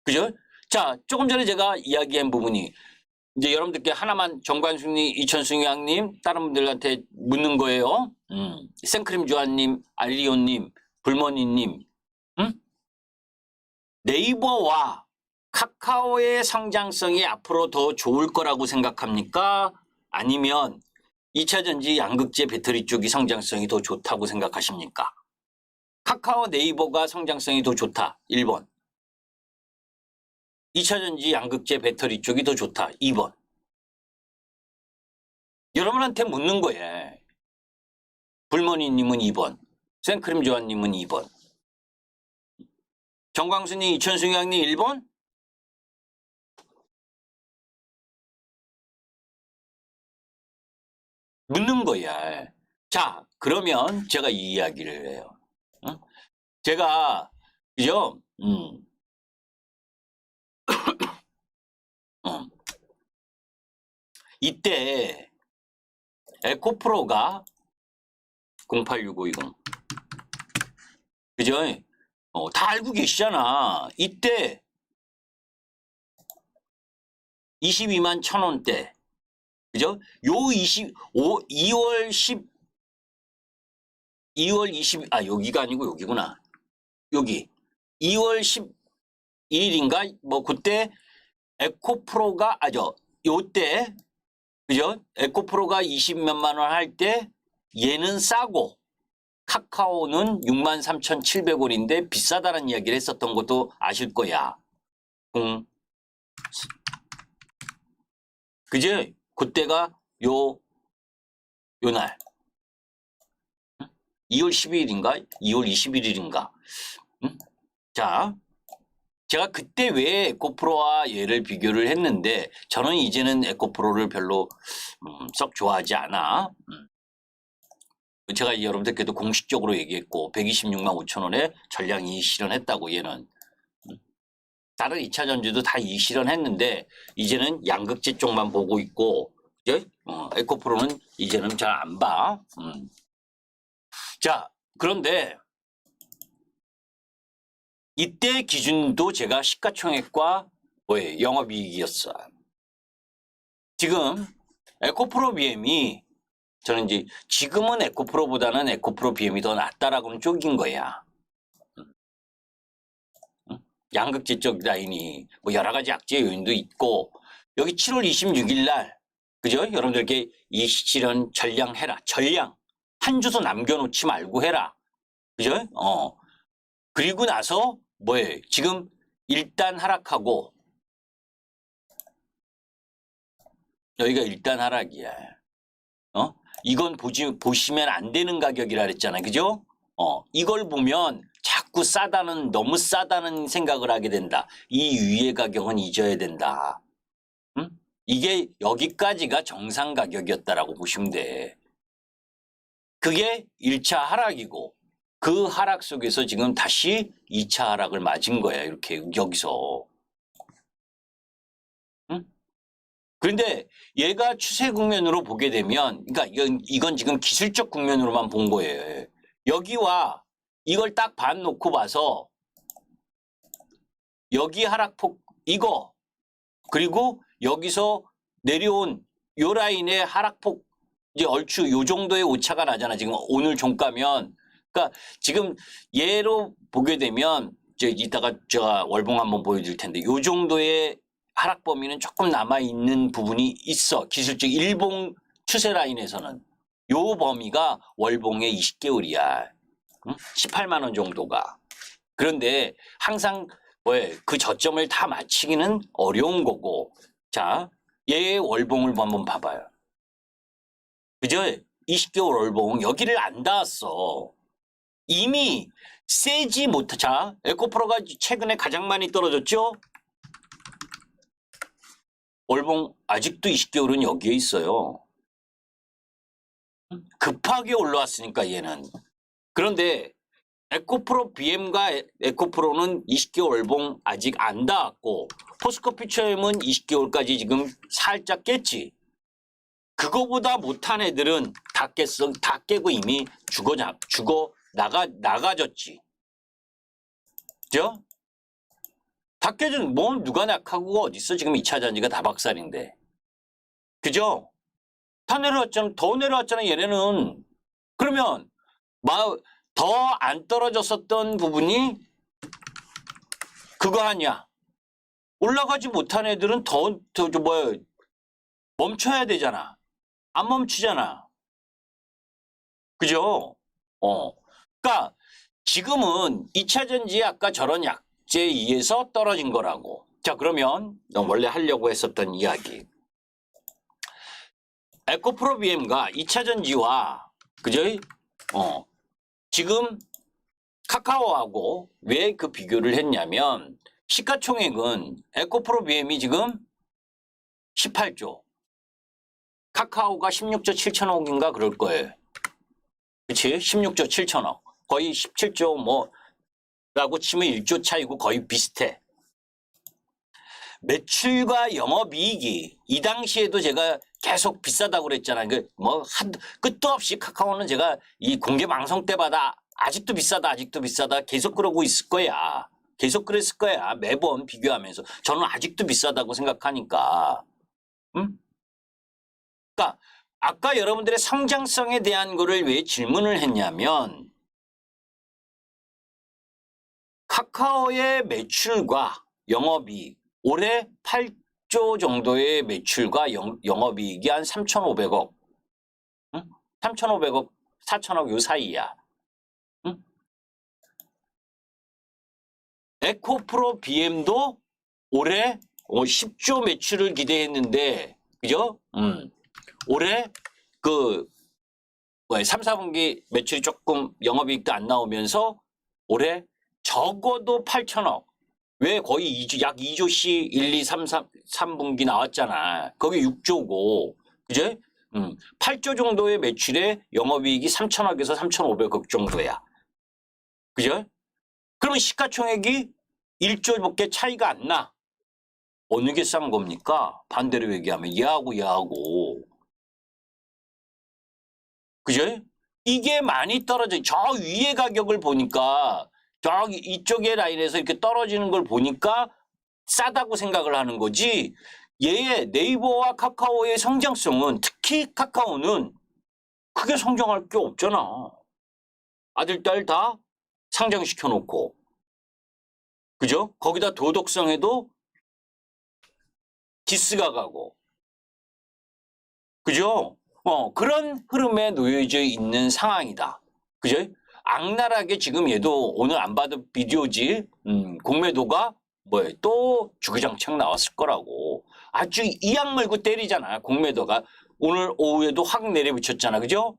그죠? 자, 조금 전에 제가 이야기한 부분이 이제 여러분들께 하나만 정관순이, 이천승양님, 다른 분들한테 묻는 거예요. 생크림 조아님, 알리오님, 불머니님, 네이버와 카카오의 성장성이 앞으로 더 좋을 거라고 생각합니까? 아니면 2차전지 양극재 배터리 쪽이 성장성이 더 좋다고 생각하십니까? 카카오 네이버가 성장성이 더 좋다. 1번. 2차전지 양극재 배터리 쪽이 더 좋다. 2번. 여러분한테 묻는 거예요. 불머니님은 2번. 생크림 조아님은 2번. 정광순이, 이천승양님 1번? 묻는 거야. 자, 그러면 제가 이 이야기를 해요. 응? 제가, 그죠? 이때 에코프로가 086520. 그죠? 다 알고 계시잖아. 이때 22만 1,000원대. 그죠? 요 2월 20, 여기가 아니고 여기구나. 여기. 2월 11일인가? 뭐, 그때 에코프로가, 요때, 그죠? 에코프로가 20몇만 원 할 때 얘는 싸고 카카오는 63,700원인데 비싸다는 이야기를 했었던 것도 아실 거야. 그죠? 그때가 요날. 2월 12일인가? 2월 21일인가? 자, 제가 그때 왜 에코프로와 얘를 비교를 했는데 저는 이제는 에코프로를 별로 썩 좋아하지 않아. 제가 여러분들께도 공식적으로 얘기했고 126만 5천 원에 전량 이익 실현했다고 얘는. 다른 2차 전지도 다 이익 실현했는데 이제는 양극재 쪽만 보고 있고 에코프로는 이제는 잘 안 봐. 자, 그런데 이때 기준도 제가 시가총액과 영업이익이었어. 지금 에코프로 BM이 저는 이제 지금은 에코프로보다는 에코프로 BM이 더 낫다라고는 쪽인 거야. 양극재 쪽 라인이 뭐 여러 가지 악재 요인도 있고 여기 7월 26일 날 그죠? 여러분들께 이익 실현 전량해라. 전량 한 주도 남겨놓지 말고 해라. 그죠? 그리고 나서 지금 일단 하락하고 여기가 일단 하락이야. 이건 보시면 안 되는 가격이라 그랬잖아요. 그죠? 이걸 보면 자꾸 너무 싸다는 생각을 하게 된다. 이 위의 가격은 잊어야 된다. 이게 여기까지가 정상 가격이었다라고 보시면 돼. 그게 1차 하락이고 그 하락 속에서 지금 다시 2차 하락을 맞은 거야. 이렇게 여기서. 그런데 얘가 추세 국면으로 보게 되면 그러니까 이건 지금 기술적 국면으로만 본 거예요. 여기와 이걸 딱 반 놓고 봐서 여기 하락폭 이거 그리고 여기서 내려온 요 라인의 하락폭 이제 얼추 요 정도의 오차가 나잖아. 지금 오늘 종가면. 그러니까 지금 얘로 보게 되면 이따가 제가 월봉 한번 보여드릴 텐데 요 정도의 하락 범위는 조금 남아있는 부분이 있어. 기술적 일봉 추세 라인에서는. 요 범위가 월봉의 20개월이야. 18만 원 정도가. 그런데 항상 그 저점을 다 맞추기는 어려운 거고. 자, 얘의 월봉을 한번 봐봐요. 그죠? 20개월 월봉 여기를 안 닿았어. 이미 세지 못하. 자, 에코프로가 최근에 가장 많이 떨어졌죠? 월봉 아직도 20개월은 여기에 있어요. 급하게 올라왔으니까 얘는. 그런데 에코프로 BM과 에코프로는 20개월 월봉 아직 안 닿았고 포스코 퓨처엠은 20개월까지 지금 살짝 깼지. 그거보다 못한 애들은 다 깼어. 다 깨고 이미 죽어 나가졌지. 그죠? 다 깨진, 뭐, 누가 낙하고 어딨어? 지금 2차 전지가 다 박살인데. 그죠? 다 내려왔잖아. 더 내려왔잖아, 얘네는. 그러면, 더 안 떨어졌었던 부분이 그거 아니야. 올라가지 못한 애들은 멈춰야 되잖아. 안 멈추잖아. 그죠? 그러니까 지금은 2차 전지 아까 저런 약재에 의해서 떨어진 거라고. 자, 그러면 원래 하려고 했었던 이야기. 에코프로 BM과 2차 전지와 그죠? 지금 카카오하고 왜 그 비교를 했냐면 시가총액은 에코프로 BM이 지금 18조, 카카오가 16조 7천억인가 그럴 거예요. 그치? 16조 7천억. 거의 17조 라고 치면 1조 차이고 거의 비슷해. 매출과 영업이익이 이 당시에도 제가 계속 비싸다고 그랬잖아요. 끝도 없이 카카오는 제가 이 공개 방송 때마다 아직도 비싸다 계속 그러고 있을 거야. 계속 그랬을 거야. 매번 비교하면서. 저는 아직도 비싸다고 생각하니까. 응? 그러니까 아까 여러분들의 성장성에 대한 거를 왜 질문을 했냐면 카카오의 매출과 영업이익 올해 8조 정도의 매출과 영업이익이 한 3,500억, 응? 3,500억, 4,000억 요 사이야. 응? 에코프로 BM도 올해 10조 매출을 기대했는데, 그죠? 올해 3, 4분기 매출이 조금 영업이익도 안 나오면서 올해 적어도 8천억. 왜 거의 약 2조씩 1, 2, 3분기 나왔잖아. 거기 6조고. 그제? 8조 정도의 매출에 영업이익이 3천억에서 3,500억 정도야. 그죠? 그러면 시가총액이 1조밖에 차이가 안 나. 어느 게 싼 겁니까? 반대로 얘기하면 얘하고. 그죠? 이게 많이 떨어져. 저 위의 가격을 보니까 저기 이쪽의 라인에서 이렇게 떨어지는 걸 보니까 싸다고 생각을 하는 거지. 얘의 네이버와 카카오의 성장성은 특히 카카오는 크게 성장할 게 없잖아. 아들, 딸 다 상장시켜 놓고. 그죠? 거기다 도덕성에도 디스가 가고. 그죠? 그런 흐름에 놓여져 있는 상황이다. 그죠? 악랄하게 지금 얘도 오늘 안 봐도 비디오지, 공매도가 또 주구장창 나왔을 거라고. 아주 이악 물고 때리잖아, 공매도가. 오늘 오후에도 확 내려붙였잖아, 그죠?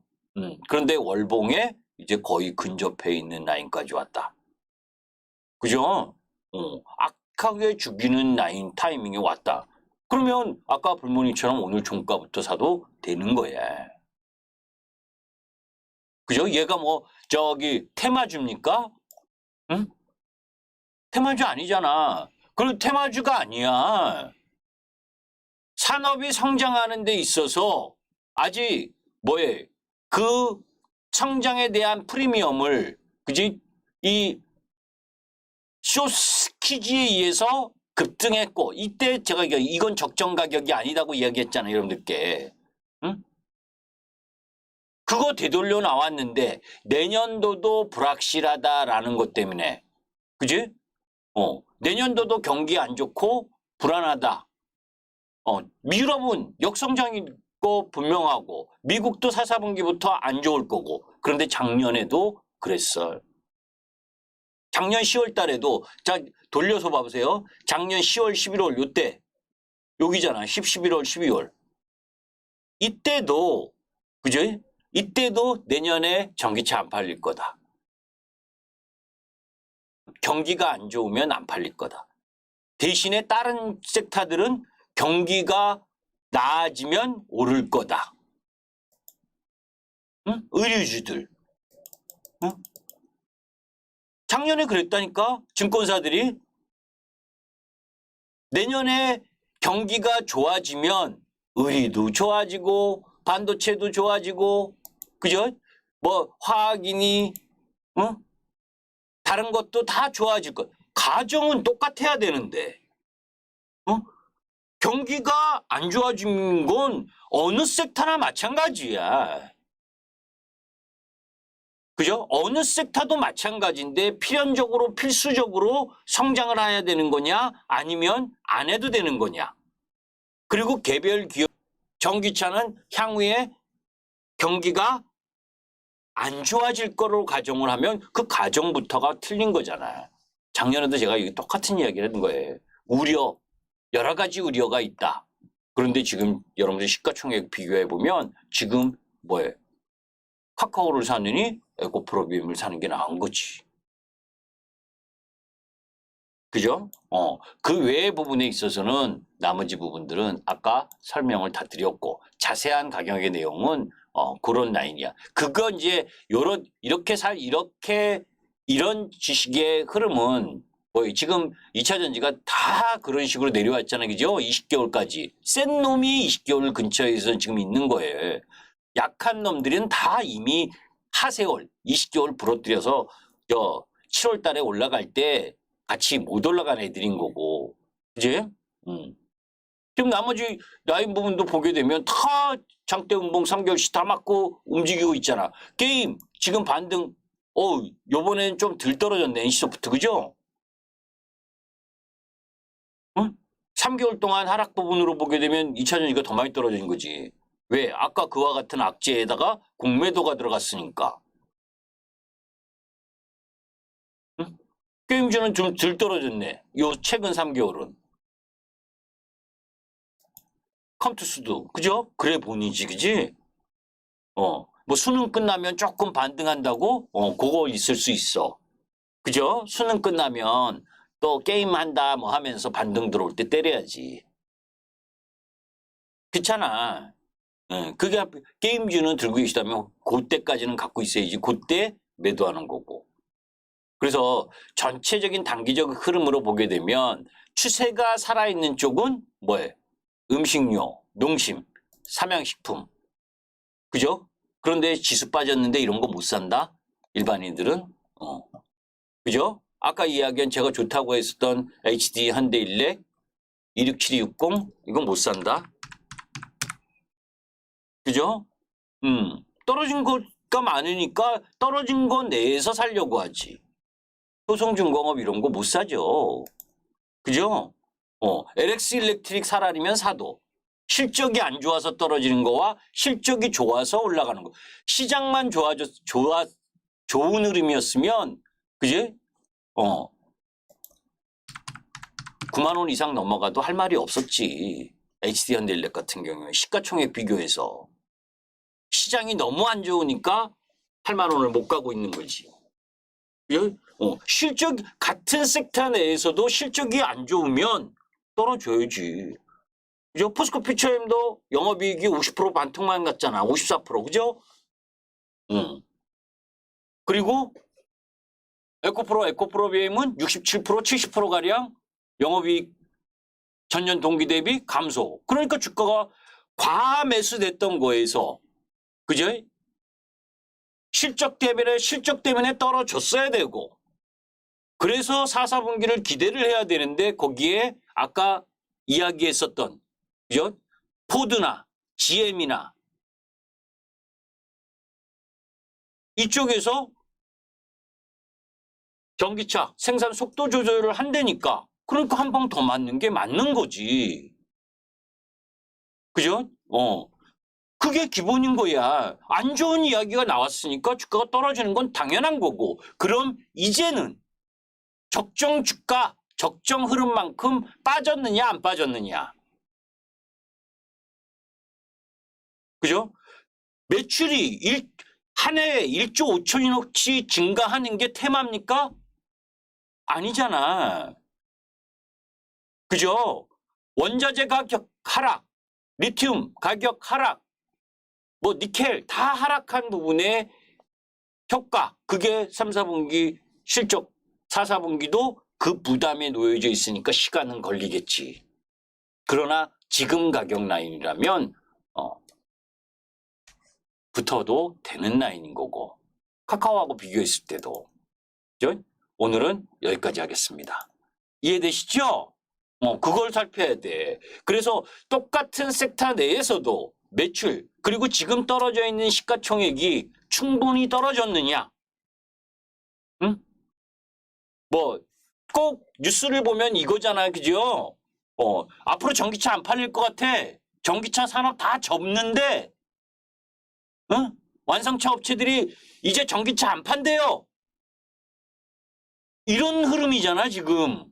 그런데 월봉에 이제 거의 근접해 있는 라인까지 왔다. 그죠? 악하게 죽이는 라인 타이밍이 왔다. 그러면 아까 불문이처럼 오늘 종가부터 사도 되는 거야. 그죠? 얘가 테마주입니까? 응? 테마주 아니잖아. 그리고 테마주가 아니야. 산업이 성장하는 데 있어서 아직 그 성장에 대한 프리미엄을, 그지? 이 쇼스키즈에 의해서 급등했고, 이때 제가 이건 적정 가격이 아니다고 이야기했잖아요, 여러분들께. 응? 그거 되돌려 나왔는데 내년도도 불확실하다라는 것 때문에, 그지? 내년도도 경기 안 좋고 불안하다. 유럽은 역성장일 거 분명하고 미국도 4, 4분기부터 안 좋을 거고. 그런데 작년에도 그랬어. 작년 10월 달에도, 자, 돌려서 봐보세요. 작년 10월, 11월 요때 여기잖아. 11월, 12월. 이때도, 그죠? 이때도 내년에 전기차 안 팔릴 거다. 경기가 안 좋으면 안 팔릴 거다. 대신에 다른 섹터들은 경기가 나아지면 오를 거다. 응? 의류주들. 응? 작년에 그랬다니까? 증권사들이. 내년에 경기가 좋아지면 의리도 좋아지고 반도체도 좋아지고 그죠? 뭐 화학이니 다른 것도 다 좋아질 것. 가정은 똑같아야 되는데 경기가 안 좋아진 건 어느 섹터나 마찬가지야. 그죠? 어느 섹터도 마찬가지인데 필연적으로 필수적으로 성장을 해야 되는 거냐 아니면 안 해도 되는 거냐. 그리고 개별 기업 전기차는 향후에 경기가 안 좋아질 거로 가정을 하면 그 가정부터가 틀린 거잖아. 작년에도 제가 똑같은 이야기를 했던 거예요. 우려, 여러 가지 우려가 있다. 그런데 지금 여러분들 시가총액 비교해 보면 지금 뭐예요? 카카오를 사느니 에코프로비움을 사는 게 나은 거지. 그죠? 그 외의 부분에 있어서는 나머지 부분들은 아까 설명을 다 드렸고 자세한 가격의 내용은 그런 라인이야. 그거 이제 이런 지식의 흐름은 뭐 지금 2차 전지가 다 그런 식으로 내려왔잖아요. 그죠? 20개월까지. 센 놈이 20개월 근처에서 지금 있는 거예요. 약한 놈들은 다 이미 하세월 20개월 부러뜨려서 7월 달에 올라갈 때 같이 못 올라간 애들인 거고. 그지? 지금 나머지 라인 부분도 보게 되면 다 장대 음봉 3개월씩 다 맞고 움직이고 있잖아. 게임 지금 반등 요번엔 좀 덜 떨어졌네. NC소프트 그죠? 3개월 동안 하락 부분으로 보게 되면 2차 전지가 더 많이 떨어진 거지. 왜? 아까 그와 같은 악재에다가 공매도가 들어갔으니까. 게임주는 좀 덜 떨어졌네. 요 최근 3개월은. 컴투스도 그죠? 그래 보니지 그지? 뭐 수능 끝나면 조금 반등한다고? 그거 있을 수 있어. 그죠? 수능 끝나면 또 게임한다 뭐 하면서 반등 들어올 때 때려야지. 그렇잖아. 그게 게임주는 들고 계시다면 그때까지는 갖고 있어야지. 그때 매도하는 거고. 그래서 전체적인 단기적 흐름으로 보게 되면 추세가 살아있는 쪽은 뭐예요? 음식료, 농심, 삼양식품. 그죠? 그런데 지수 빠졌는데 이런 거 못 산다? 일반인들은? 그죠? 아까 이야기한 제가 좋다고 했었던 HD 현대일렉 267260 이건 못 산다. 그죠? 떨어진 거가 많으니까 떨어진 거 내에서 살려고 하지. 효성중공업 이런 거 못 사죠. 그죠? LX 일렉트릭 사라리면 사도. 실적이 안 좋아서 떨어지는 거와 실적이 좋아서 올라가는 거. 시장만 좋은 흐름이었으면, 그지? 9만 원 이상 넘어가도 할 말이 없었지. HD현대일렉 같은 경우에 시가총액 비교해서. 시장이 너무 안 좋으니까 8만 원을 못 가고 있는 거지. 같은 섹터 내에서도 실적이 안 좋으면 떨어져야지. 그죠? 포스코 퓨처엠도 영업이익이 50% 반토막 났잖아. 54%. 그죠? 그리고 에코프로비엠은 67%, 70%가량 영업이익 전년 동기 대비 감소. 그러니까 주가가 과매수됐던 거에서, 그죠? 실적 때문에 떨어졌어야 되고, 그래서 4분기를 기대를 해야 되는데, 거기에 아까 이야기했었던, 그죠? 포드나 GM이나 이쪽에서 전기차 생산 속도 조절을 한다니까. 그러니까 한 방 더 맞는 게 맞는 거지. 그죠? 그게 기본인 거야. 안 좋은 이야기가 나왔으니까 주가가 떨어지는 건 당연한 거고. 그럼 이제는 적정 주가, 적정 흐름만큼 빠졌느냐 안 빠졌느냐. 그죠? 매출이 한 해에 1조 5천억치 증가하는 게 테마입니까? 아니잖아. 그죠? 원자재 가격 하락, 리튬 가격 하락, 뭐 니켈 다 하락한 부분에 효과, 그게 3, 4분기 실적, 4, 4분기도 그 부담에 놓여져 있으니까 시간은 걸리겠지. 그러나 지금 가격 라인이라면 붙어도 되는 라인인 거고 카카오하고 비교했을 때도. 그죠? 오늘은 여기까지 하겠습니다. 이해되시죠? 그걸 살펴야 돼. 그래서 똑같은 섹터 내에서도 매출 그리고 지금 떨어져 있는 시가총액이 충분히 떨어졌느냐? 응? 뭐 꼭 뉴스를 보면 이거잖아, 그죠? 앞으로 전기차 안 팔릴 것 같아. 전기차 산업 다 접는데, 응? 완성차 업체들이 이제 전기차 안 판대요. 이런 흐름이잖아, 지금.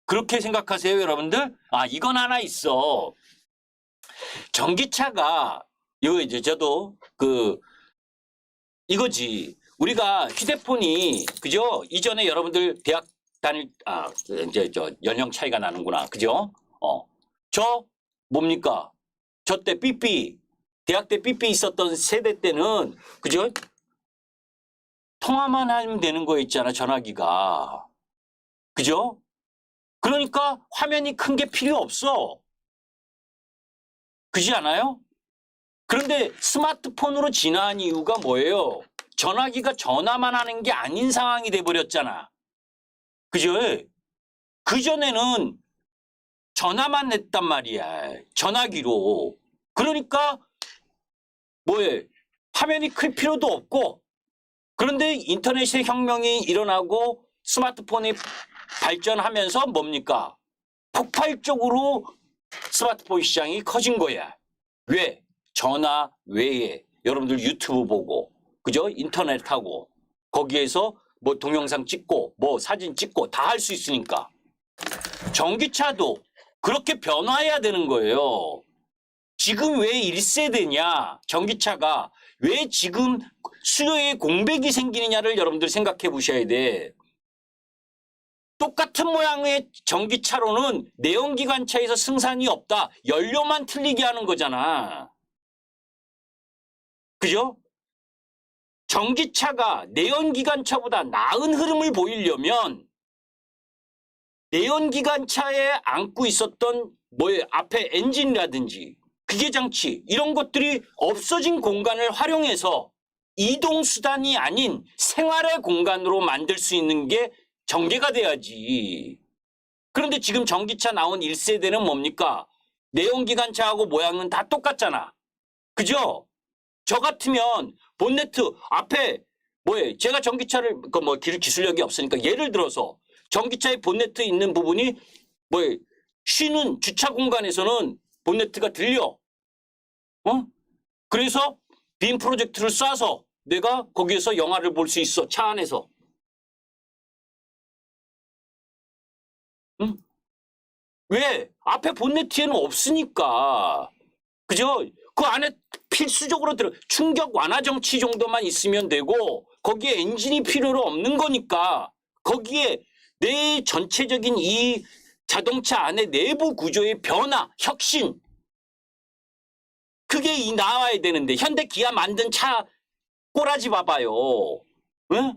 그렇게 생각하세요, 여러분들? 이건 하나 있어. 전기차가, 이거 이제 저도 이거지. 우리가 휴대폰이, 그죠? 이전에 여러분들 대학 다닐, 이제 연령 차이가 나는구나. 그죠? 저, 뭡니까? 저 때 삐삐, 대학 때 삐삐 있었던 세대 때는, 그죠? 통화만 하면 되는 거 있잖아, 전화기가. 그죠? 그러니까 화면이 큰 게 필요 없어. 그지 않아요? 그런데 스마트폰으로 진화한 이유가 뭐예요? 전화기가 전화만 하는 게 아닌 상황이 돼버렸잖아. 그죠? 그전에는 전화만 했단 말이야. 전화기로. 그러니까 뭐에 화면이 클 필요도 없고 그런데 인터넷의 혁명이 일어나고 스마트폰이 발전하면서 뭡니까? 폭발적으로 스마트폰 시장이 커진 거야. 왜? 전화 외에 여러분들 유튜브 보고 그죠? 인터넷 하고 거기에서 뭐 동영상 찍고 뭐 사진 찍고 다 할 수 있으니까 전기차도 그렇게 변화해야 되는 거예요. 지금 왜 1세대냐 전기차가 왜 지금 수요에 공백이 생기느냐를 여러분들 생각해 보셔야 돼. 똑같은 모양의 전기차로는 내연기관차에서 승산이 없다. 연료만 틀리게 하는 거잖아. 그죠? 전기차가 내연기관차보다 나은 흐름을 보이려면 내연기관차에 안고 있었던 앞에 엔진이라든지 기계장치 이런 것들이 없어진 공간을 활용해서 이동수단이 아닌 생활의 공간으로 만들 수 있는 게 전개가 돼야지. 그런데 지금 전기차 나온 1세대는 뭡니까? 내연기관차하고 모양은 다 똑같잖아. 그죠? 저 같으면 본네트 앞에 제가 전기차를 기술력이 없으니까 예를 들어서 전기차의 본네트 있는 부분이 쉬는 주차 공간에서는 본네트가 들려. 그래서 빔 프로젝트를 쏴서 내가 거기에서 영화를 볼 수 있어. 차 안에서. 응? 왜? 앞에 본네트에는 없으니까. 그죠? 그 안에 필수적으로 충격 완화 정치 정도만 있으면 되고 거기에 엔진이 필요로 없는 거니까 거기에 내 전체적인 이 자동차 안에 내부 구조의 변화, 혁신 그게 나와야 되는데 현대 기아 만든 차 꼬라지 봐봐요. 응?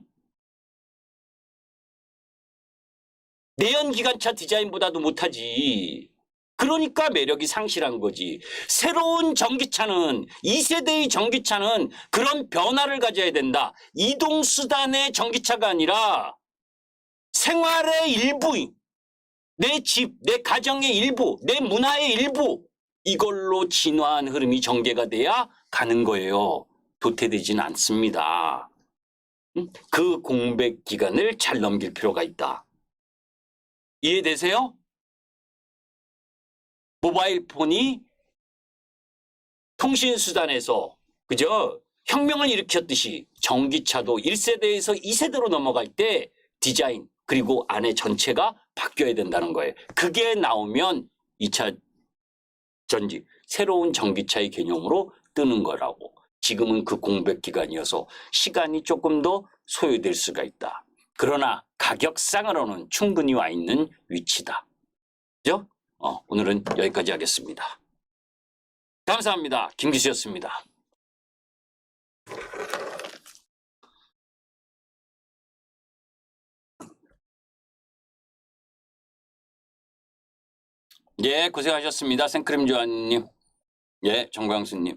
내연기관차 디자인보다도 못하지. 그러니까 매력이 상실한 거지. 새로운 전기차는 2세대의 전기차는 그런 변화를 가져야 된다. 이동수단의 전기차가 아니라 생활의 일부, 내 집, 내 가정의 일부, 내 문화의 일부 이걸로 진화한 흐름이 전개가 돼야 가는 거예요. 도태되지는 않습니다. 그 공백 기간을 잘 넘길 필요가 있다. 이해되세요? 모바일 폰이 통신수단에서 그죠? 혁명을 일으켰듯이 전기차도 1세대에서 2세대로 넘어갈 때 디자인 그리고 안에 전체가 바뀌어야 된다는 거예요. 그게 나오면 2차 전지 새로운 전기차의 개념으로 뜨는 거라고. 지금은 그 공백 기간이어서 시간이 조금 더 소요될 수가 있다. 그러나 가격상으로는 충분히 와 있는 위치다. 그죠? 오늘은 여기까지 하겠습니다. 감사합니다. 김기수였습니다. 예, 고생하셨습니다. 생크림 조아님. 예, 정광수님.